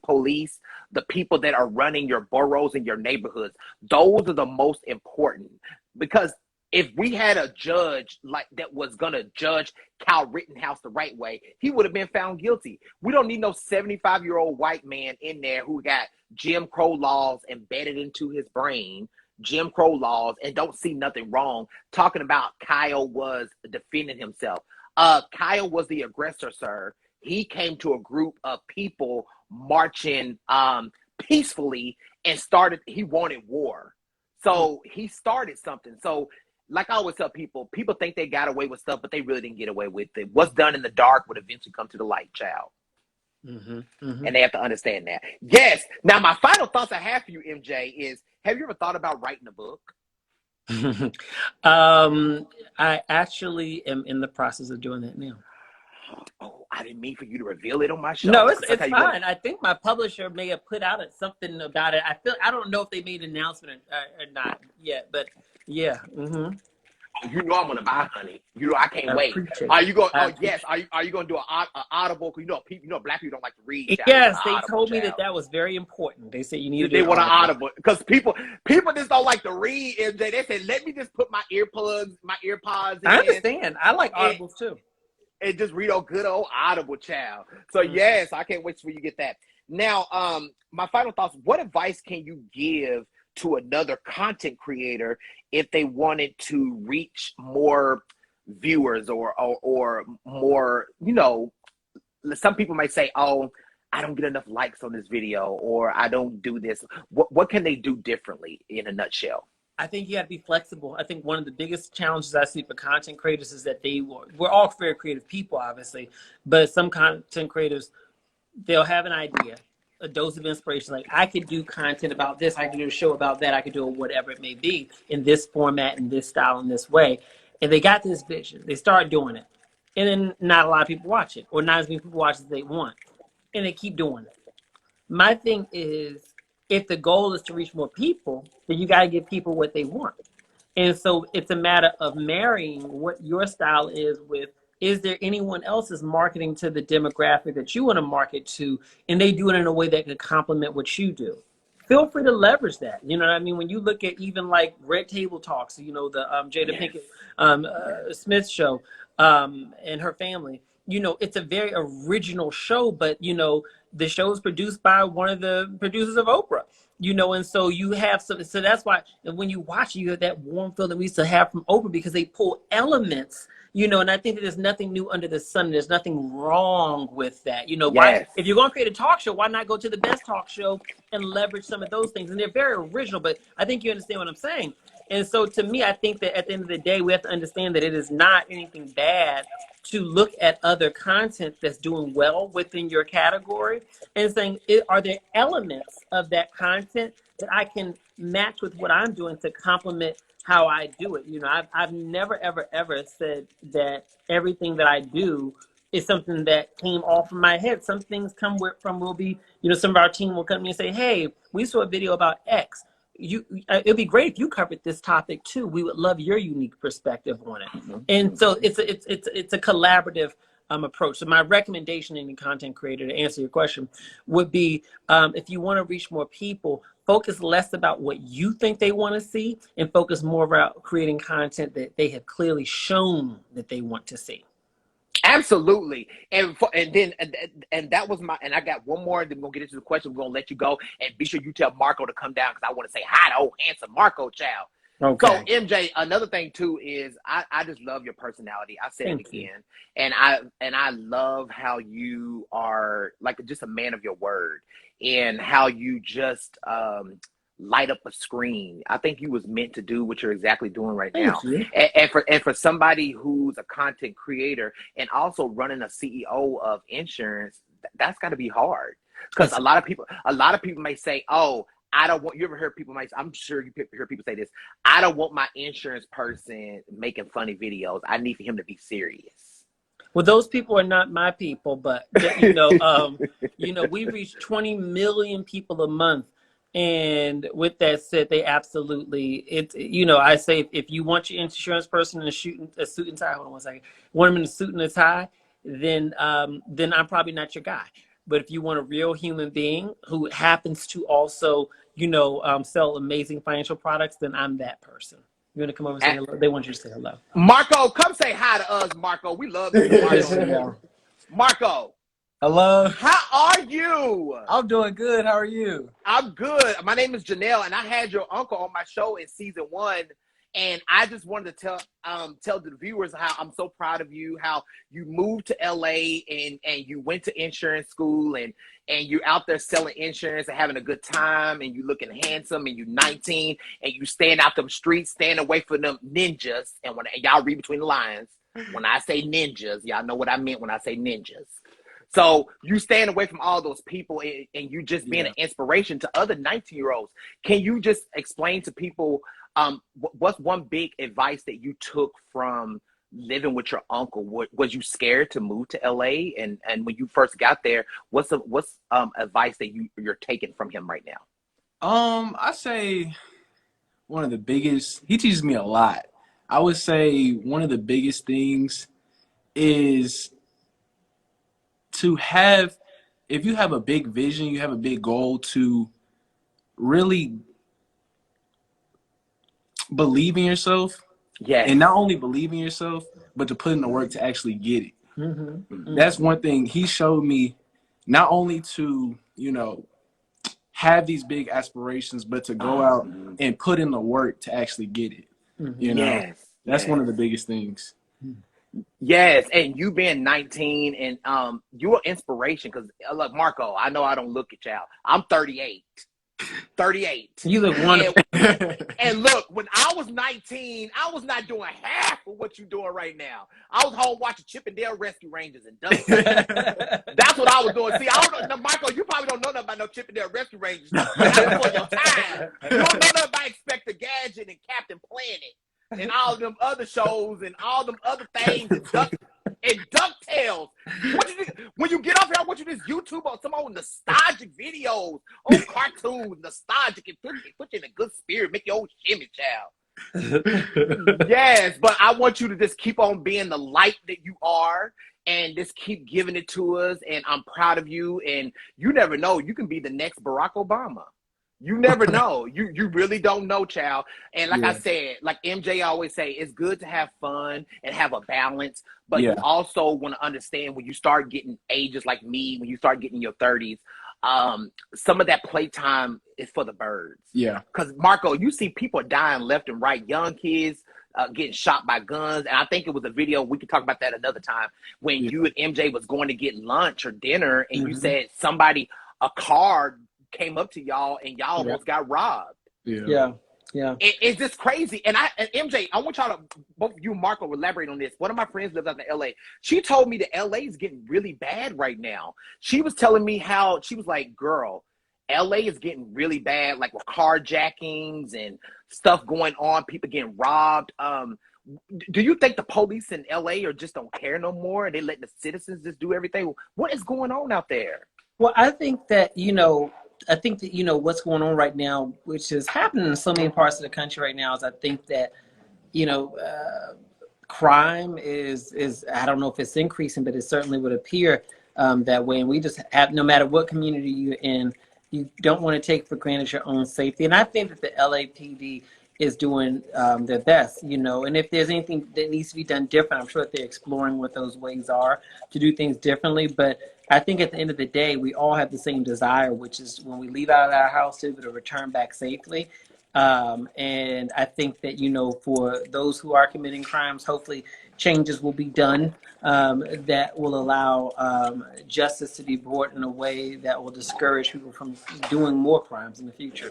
police, the people that are running your boroughs and your neighborhoods. Those are the most important, because if we had a judge like that was going to judge Kyle Rittenhouse the right way, he would have been found guilty. We don't need no 75-year-old white man in there who got Jim Crow laws embedded into his brain, Jim Crow laws, and don't see nothing wrong, talking about Kyle was defending himself. Kyle was the aggressor, sir. He came to a group of people marching peacefully and he wanted war. So he started something. So like I always tell people think they got away with stuff, but they really didn't get away with it. What's done in the dark would eventually come to the light, child. And they have to understand that. Yes. Now, my final thoughts I have for you, MJ, is, have you ever thought about writing a book? I actually am in the process of doing that now. Oh, I didn't mean for you to reveal it on my show. No, it's fine. I think my publisher may have put out something about it. I don't know if they made an announcement or not yet, but yeah. You know I'm gonna buy, honey. You know I can't wait. Are you going? Oh yes. Are you going to do an Audible? You know, black people don't like to read. Child. Yes, they told me that was very important. They said you need. They want an Audible because people just don't like to read. MJ, they said, let me just put my earpods in. I understand. I like Audibles too. And just read a good old Audible, child. So yes, I can't wait for you to get that. Now, my final thoughts. What advice can you give to another content creator if they wanted to reach more viewers or more, you know, some people might say, oh, I don't get enough likes on this video, or I don't do this. What can they do differently in a nutshell? I think you got to be flexible. I think one of the biggest challenges I see for content creators is that we're all very creative people, obviously, but some content creators, they'll have an idea, a dose of inspiration, like I could do content about this, I could do a show about that, I could do whatever it may be in this format, in this style, in this way. And they got this vision, they start doing it. And then not a lot of people watch it, or not as many people watch as they want. And they keep doing it. My thing is, if the goal is to reach more people, then you got to give people what they want. And so it's a matter of marrying what your style is with, is there anyone else's marketing to the demographic that you want to market to, and they do it in a way that could complement what you do? Feel free to leverage that. You know what I mean? When you look at even like Red Table Talks, you know, the Jada Pinkett Smith show and her family, you know, it's a very original show, but, you know, the show is produced by one of the producers of Oprah, you know, and so you have some, so that's why when you watch it, you have that warm feeling we used to have from Oprah, because they pull elements, you know, and I think that there's nothing new under the sun. There's nothing wrong with that. You know, why, if you're going to create a talk show, why not go to the best talk show and leverage some of those things? And they're very original, but I think you understand what I'm saying. And so to me, I think that at the end of the day, we have to understand that it is not anything bad to look at other content that's doing well within your category and saying, are there elements of that content that I can match with what I'm doing to complement how I do it? You know, I've never, ever said that everything that I do is something that came off of my head. Some things will be, you know, some of our team will come to me and say, hey, we saw a video about X. It'd be great if you covered this topic too. We would love your unique perspective on it. And so it's a collaborative approach. So my recommendation in the content creator, to answer your question, would be if you want to reach more people, focus less about what you think they want to see and focus more about creating content that they have clearly shown that they want to see. Absolutely. And that was and I got one more, then we're going to get into the question. We're going to let you go, and be sure you tell Marco to come down, because I want to say hi to old handsome Marco, child. Okay. So MJ, another thing too is I just love your personality. I said it again. And I love how you are like just a man of your word, and how you just light up a screen. I think you was meant to do what you're exactly doing right now. And for somebody who's a content creator and also running a CEO of insurance, that's got to be hard. Because a lot of people may say, oh, I don't want, you ever heard people might, I'm sure you heard people say this, I don't want my insurance person making funny videos. I need for him to be serious. Well, those people are not my people, but we reach 20 million people a month. And with that said, they absolutely, I say if you want your insurance person in a suit and tie, hold on one second, want them in a suit and a tie, then I'm probably not your guy. But if you want a real human being who happens to also, sell amazing financial products, then I'm that person. You want to come over and say hello? They want you to say hello. Marco, come say hi to us, Marco. We love you, Marco. Marco. Hello. How are you? I'm doing good. How are you? I'm good. My name is Janelle, and I had your uncle on my show in season 1. And I just wanted to tell the viewers how I'm so proud of you, how you moved to LA and you went to insurance school and you're out there selling insurance and having a good time and you looking handsome and you're 19 and you stand out them streets, staying away from them ninjas. And when y'all read between the lines, when I say ninjas, y'all know what I meant when I say ninjas. So you stand away from all those people and you just being an inspiration to other 19-year-olds. Can you just explain to people what's one big advice that you took from living with your uncle? Was you scared to move to LA? And when you first got there, what's advice that you're taking from him right now? I say one of the biggest, he teaches me a lot. I would say one of the biggest things is to have, if you have a big vision, you have a big goal, to really believe in yourself. Yeah. And not only believe in yourself, but to put in the work to actually get it. Mm-hmm. That's one thing he showed me, not only to, have these big aspirations, but to go out and put in the work to actually get it. Yes. That's one of the biggest things. Yes, and you being 19 and you're an inspiration because look, Marco, I know I don't look at y'all. I'm 38. You look wonderful. And look, when I was 19, I was not doing half of what you're doing right now. I was home watching Chippendale Rescue Rangers and that's what I was doing. See, I don't know, Michael, you probably don't know nothing about no Chippendale Rescue Rangers. That was for your time. You don't know nothing about Inspector Gadget and Captain Planet and all them other shows and all them other things and DuckTales. When you get off here, I want you to just YouTube on some old nostalgic videos, old cartoons, nostalgic, and put you in a good spirit, make your old shimmy, child. Yes, but I want you to just keep on being the light that you are and just keep giving it to us. And I'm proud of you. And you never know, you can be the next Barack Obama. You never know. You really don't know, child. And like I said, like MJ always say, it's good to have fun and have a balance. But you also want to understand when you start getting ages like me, when you start getting your 30s, some of that playtime is for the birds. Yeah. Because Marco, you see people dying left and right, young kids getting shot by guns. And I think it was a video, we could talk about that another time, when you and MJ was going to get lunch or dinner and you said a car came up to y'all and y'all almost got robbed. Yeah. It's just crazy. And MJ, I want y'all to, both you and Marco, elaborate on this. One of my friends lives out in LA. She told me that LA is getting really bad right now. She was telling me how, she was like, girl, LA is getting really bad, like with carjackings and stuff going on, people getting robbed. Do you think the police in LA or just don't care no more and they let the citizens just do everything? What is going on out there? Well, I think that, what's going on right now, which is happening in so many parts of the country right now, is I think that, crime is, I don't know if it's increasing, but it certainly would appear that way. And we just have, no matter what community you're in, you don't want to take for granted your own safety. And I think that the LAPD is doing their best, and if there's anything that needs to be done different, I'm sure that they're exploring what those ways are to do things differently. But I think at the end of the day, we all have the same desire, which is when we leave out of our house to be able to return back safely. And I think that, for those who are committing crimes, hopefully changes will be done that will allow justice to be brought in a way that will discourage people from doing more crimes in the future.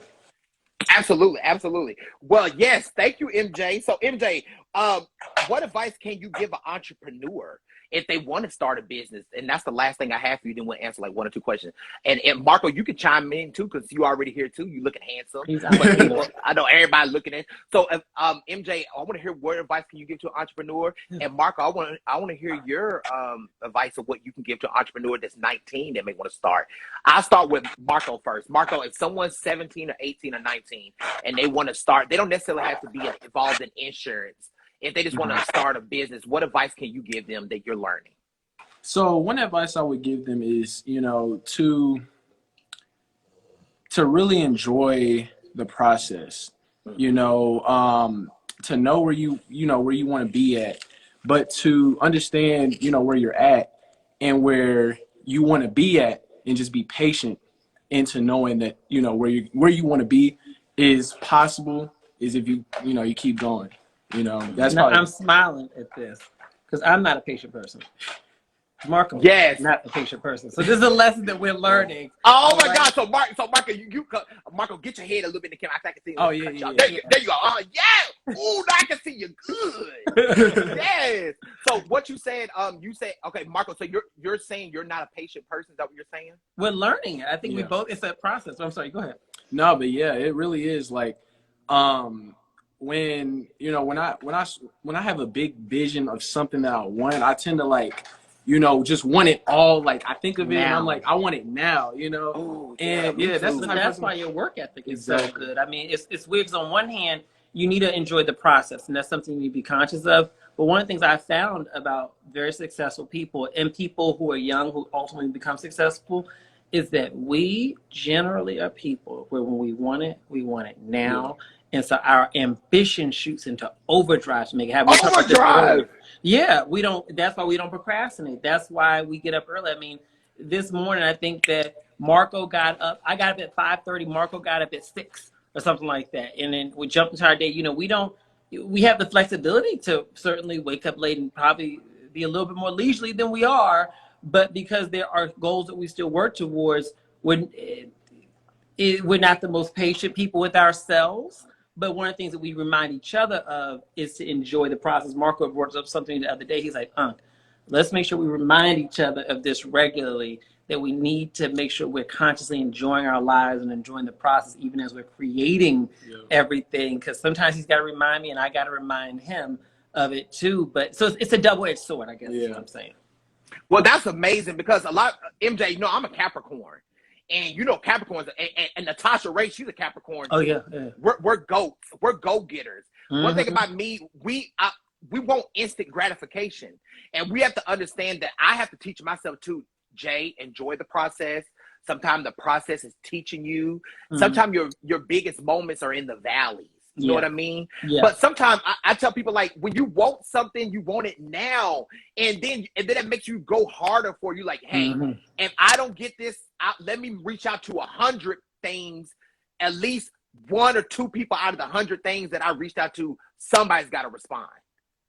Absolutely. Well, yes. Thank you, MJ. So, MJ, What advice can you give an entrepreneur if they want to start a business? And that's the last thing I have for you. Then we'll answer like 1 or 2 questions. And Marco, you can chime in too because you already here too. You looking handsome. I know everybody looking at. So, MJ, I want to hear what advice can you give to an entrepreneur? And Marco, I want to hear your advice of what you can give to an entrepreneur that's 19 that may want to start. I'll start with Marco first. Marco, if someone's 17 or 18 or 19 and they want to start, they don't necessarily have to be involved in insurance. If they just want to start a business, what advice can you give them that you're learning? So one advice I would give them is, to really enjoy the process, to know where you want to be at, but to understand, where you're at and where you want to be at, and just be patient into knowing that, where you want to be is possible, is if you keep going. That's probably. I'm smiling at this because I'm not a patient person. Marco, yes, not a patient person. So this is a lesson that we're learning. Oh my God! So Marco, Marco, get your head a little bit in the camera. I can see. Oh yeah. There you go. Yeah. Ooh, now I can see you good. Yes. So what you said? You said okay, Marco. So you're saying you're not a patient person? Is that what you're saying? We're learning it. I think we both. It's a process. I'm sorry. Go ahead. No, but yeah, it really is like, when I have a big vision of something that I want, I tend to just want it all. Like I think of it and I'm like, I want it now, Ooh, and that's why your work ethic is so good. I mean, it's weird because on one hand, you need to enjoy the process, and that's something you need to be conscious of. But one of the things I found about very successful people and people who are young who ultimately become successful is that we generally are people where when we want it now. Yeah. And so our ambition shoots into overdrive to make it happen. Overdrive! Yeah, that's why we don't procrastinate. That's why we get up early. I mean, this morning, I think that Marco got up. I got up at 5:30. Marco got up at 6 or something like that. And then we jumped into our day. We have the flexibility to certainly wake up late and probably be a little bit more leisurely than we are. But because there are goals that we still work towards, we're not the most patient people with ourselves. But one of the things that we remind each other of is to enjoy the process. Marco brought up something the other day. He's like, let's make sure we remind each other of this regularly, that we need to make sure we're consciously enjoying our lives and enjoying the process, even as we're creating everything. Because sometimes he's got to remind me and I got to remind him of it too. But so it's a double-edged sword, I guess is what I'm saying. Well, that's amazing because MJ, I'm a Capricorn. And Capricorns, and Natasha Ray, she's a Capricorn. Oh yeah. We're goats. We're go-getters. Mm-hmm. One thing about me, we want instant gratification, and we have to understand that I have to teach myself to enjoy the process. Sometimes the process is teaching you. Mm-hmm. Sometimes your biggest moments are in the valleys. You know what I mean? Yeah. But sometimes I tell people, like, when you want something, you want it now. And then it makes you go harder for you. Like, hey, if I don't get this, let me reach out to 100 things. At least 1 or 2 people out of the 100 things that I reached out to, somebody's got to respond.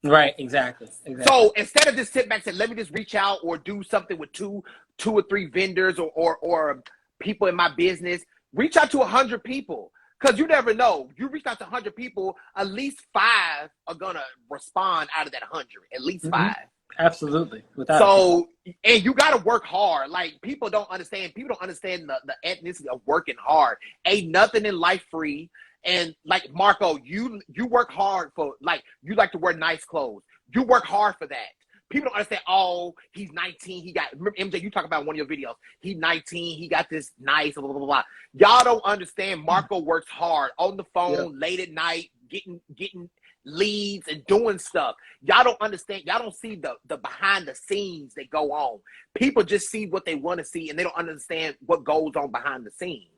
Right, exactly. So instead of just sitting back and saying, let me just reach out or do something with two or 3 vendors or people in my business, reach out to 100 people. Because you never know. You reach out to 100 people, at least 5 are going to respond out of that 100. At least 5. Absolutely. And you got to work hard. Like, people don't understand. People don't understand the ethnicity of working hard. Ain't nothing in life free. And like, Marco, you work hard for, like, you like to wear nice clothes. You work hard for that. People don't understand, he's 19. Remember, MJ, you talk about one of your videos. He's 19. He got this nice, blah, blah, blah, blah. Y'all don't understand. Marco works hard on the phone late at night, getting leads and doing stuff. Y'all don't understand. Y'all don't see the behind the scenes that go on. People just see what they want to see, and they don't understand what goes on behind the scenes.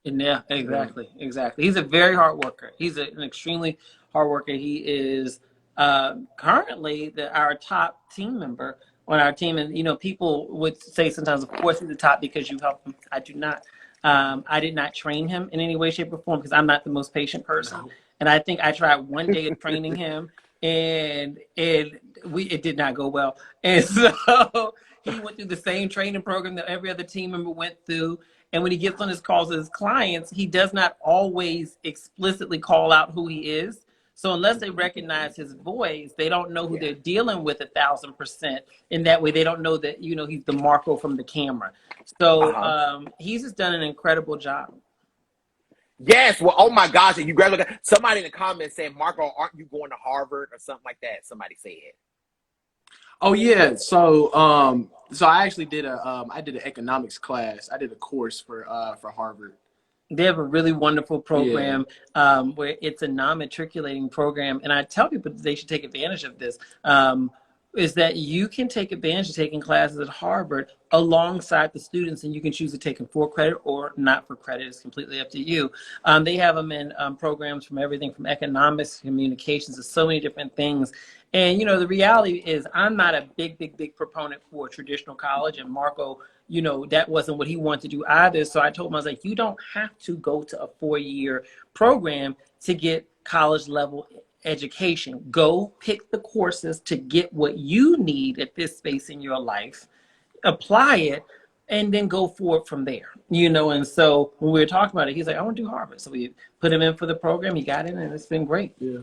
Yeah, exactly. He's a very hard worker. He's an extremely hard worker. He is currently our top team member on our team. And, people would say sometimes, of course, he's the top because you help him. I do not. I did not train him in any way, shape, or form because I'm not the most patient person. No. And I think I tried one day of training him and it did not go well. And so he went through the same training program that every other team member went through. And when he gets on his calls with his clients, he does not always explicitly call out who he is. So unless they recognize his voice, they don't know who they're dealing with 1,000%. In that way, they don't know that, you know, he's the Marco from the camera. So he's just done an incredible job. Yes. Well, oh my gosh. You graduated. Somebody in the comments said, Marco, aren't you going to Harvard or something like that? Somebody said. Oh yeah. So I actually did I did an economics class. I did a course for Harvard. They have a really wonderful program where it's a non-matriculating program. And I tell people they should take advantage of this. Is that you can take advantage of taking classes at Harvard alongside the students, and you can choose to take them for credit or not for credit. It's completely up to you. They have them in programs from everything from economics, communications, to so many different things. And, you know, the reality is I'm not a big proponent for traditional college, and Marco, you know, that wasn't what he wanted to do either. So I told him, I was like, you don't have to go to a 4-year program to get college level education. Go pick the courses to get what you need at this space in your life, apply it, and then go forward from there. You know, and so when we were talking about it, he's like, I want to do Harvard. So we put him in for the program. He got in, and it's been great. Yeah.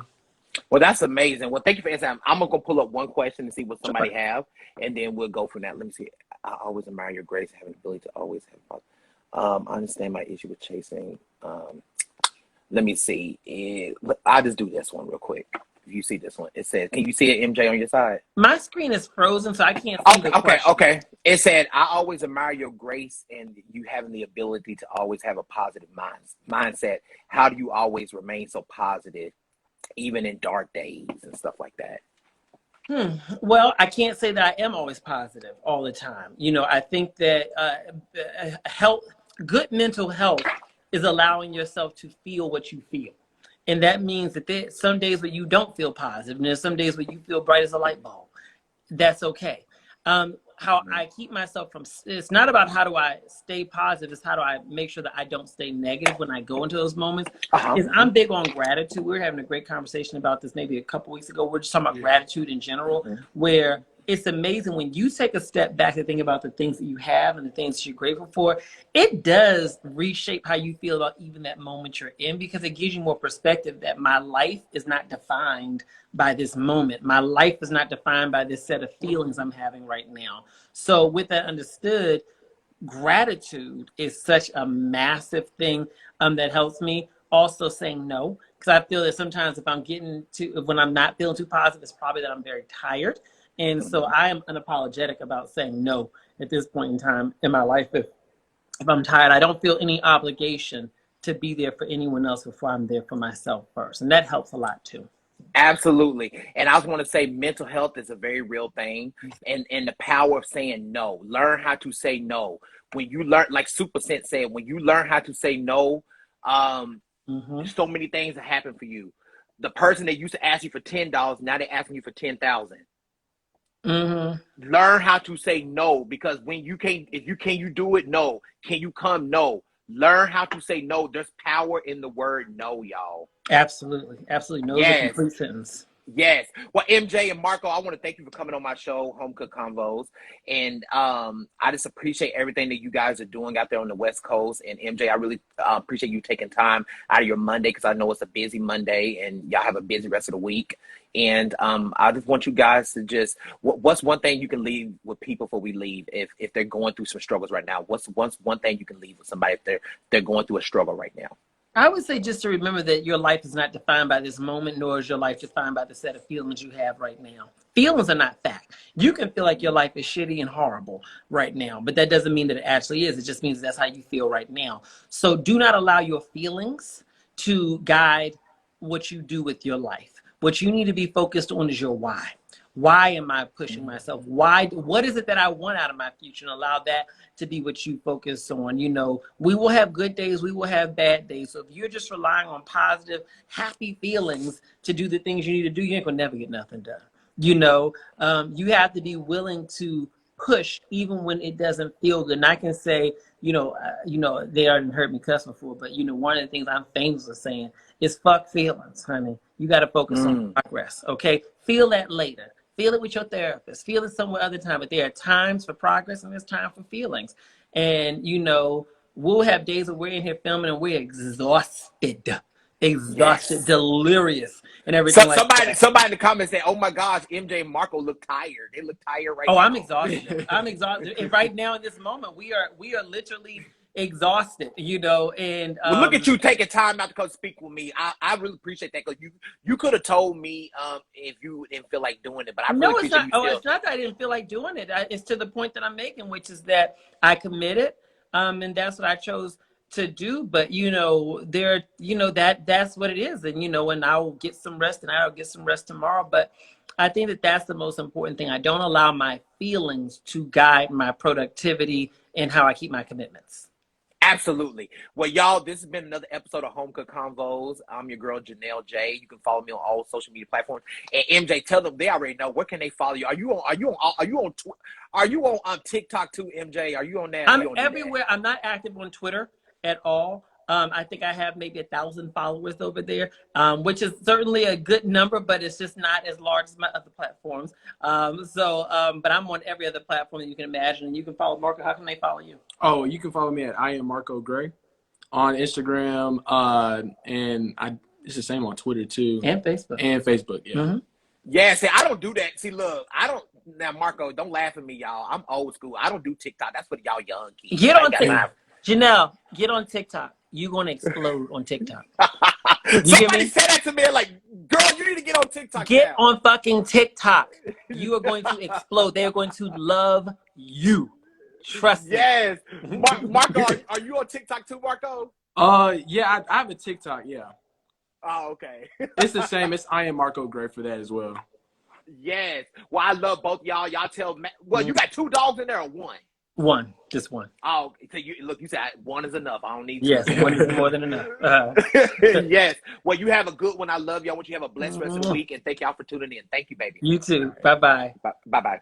Well, that's amazing. Well, thank you for answering. I'm gonna go pull up one question and see what somebody have, and then we'll go from that. Let me see. I always admire your grace, having the ability to always have. I understand my issue with chasing. Let me see. I'll just do this one real quick. If you see this one, it says, can you see it, MJ, on your side? My screen is frozen, so I can't see the question. Okay. It said, I always admire your grace and you having the ability to always have a positive mindset. How do you always remain so positive, even in dark days and stuff like that? Well, I can't say that I am always positive all the time. You know, I think that good mental health is allowing yourself to feel what you feel. And that means that there's some days where you don't feel positive, and there's some days where you feel bright as a light bulb. That's okay. How I keep myself from, it's not about how do I stay positive, it's how do I make sure that I don't stay negative when I go into those moments. Is I'm big on gratitude. We were having a great conversation about this maybe a couple weeks ago. We're just talking about gratitude in general, where it's amazing when you take a step back to think about the things that you have and the things that you're grateful for. It does reshape how you feel about even that moment you're in, because it gives you more perspective that my life is not defined by this moment. My life is not defined by this set of feelings I'm having right now. So with that understood, gratitude is such a massive thing that helps me. Also saying no, because I feel that sometimes if when I'm not feeling too positive, it's probably that I'm very tired. And so I am unapologetic about saying no at this point in time in my life. If I'm tired, I don't feel any obligation to be there for anyone else before I'm there for myself first. And that helps a lot too. Absolutely. And I just want to say mental health is a very real thing, and the power of saying no. Learn how to say no. When you learn, like Super Sense said, when you learn how to say no, so many things that happen for you. The person that used to ask you for $10, now they're asking you for 10,000. Learn how to say no, because when you can't, can you do it? No. Can you come? No. Learn how to say no. There's power in the word no, y'all. Absolutely. No is a complete sentence. Yes. Well, MJ and Marco, I want to thank you for coming on my show, Home Cook Convos. And I just appreciate everything that you guys are doing out there on the West Coast. And MJ, I really appreciate you taking time out of your Monday, because I know it's a busy Monday and y'all have a busy rest of the week. And I just want you guys to just, what's one thing you can leave with people before we leave if they're going through some struggles right now? What's one thing you can leave with somebody if they're going through a struggle right now? I would say just to remember that your life is not defined by this moment, nor is your life defined by the set of feelings you have right now. Feelings are not fact. You can feel like your life is shitty and horrible right now, but that doesn't mean that it actually is. It just means that's how you feel right now. So do not allow your feelings to guide what you do with your life. What you need to be focused on is your why. Why am I pushing myself? What is it that I want out of my future? And allow that to be what you focus on. You know, we will have good days, we will have bad days. So if you're just relying on positive, happy feelings to do the things you need to do, you ain't gonna never get nothing done. You know, you have to be willing to push even when it doesn't feel good. And I can say, they already heard me cuss before, but one of the things I'm famous for saying is fuck feelings, honey. You got to focus on progress. Okay. Feel that later. Feel it with your therapist. Feel it somewhere other time. But there are times for progress and there's time for feelings. And, we'll have days where we're in here filming and we're exhausted. exhausted, Yes. delirious, and everything So like that. somebody in the comments say, "Oh my gosh, MJ and Marco look tired. They look tired right Oh, now." I'm exhausted. I'm exhausted. And right now in this moment, we are literally exhausted, and Well, look at you taking time out to come speak with me. I really appreciate that, because you could have told me if you didn't feel like doing it, but I really no, it's appreciate not. you Oh, still. it's not that I didn't feel like doing it. It's to the point that I'm making, which is that I committed, and that's what I chose to do. But that's what it is, and I'll get some rest, and I'll get some rest tomorrow. But I think that that's the most important thing. I don't allow my feelings to guide my productivity and how I keep my commitments. Absolutely. Well, y'all, this has been another episode of Home Cook Convos. I'm your girl, Janelle J. You can follow me on all social media platforms. And MJ, tell them, they already know, where can they follow you? Are you on TikTok too, MJ? Are you on that? I'm everywhere. I'm not active on Twitter at all. I think I have maybe 1,000 followers over there, which is certainly a good number, but it's just not as large as my other platforms. But I'm on every other platform that you can imagine. And you can follow Marco. How can they follow you? Oh, you can follow me at I am Marco Gray on Instagram, and it's the same on Twitter too, And Facebook. Yeah. Mm-hmm. Yeah, see, I don't do that. See, look, I don't. Now, Marco, don't laugh at me, y'all. I'm old school. I don't do TikTok. That's for y'all young kids. Get on TikTok. Janelle, get on TikTok. You're going to explode on TikTok. Somebody said that to me, like, girl, you need to get on TikTok. Get on fucking TikTok. You are going to explode. They are going to love you. Trust me. Yes. Marco, are you on TikTok too, Marco? Yeah, I have a TikTok, yeah. Oh, okay. It's the same. It's I am Marco Gray for that as well. Yes. Well, I love both y'all. Y'all tell me. Well, you got 2 dogs in there or one? One. Just one. Oh, so you said one is enough. I don't need 2. Yes, one is more than enough. Yes. Well, you have a good one. I love y'all. I want you to have a blessed rest of the week, and thank y'all for tuning in. Thank you, baby. You too. Bye-bye. Bye-bye.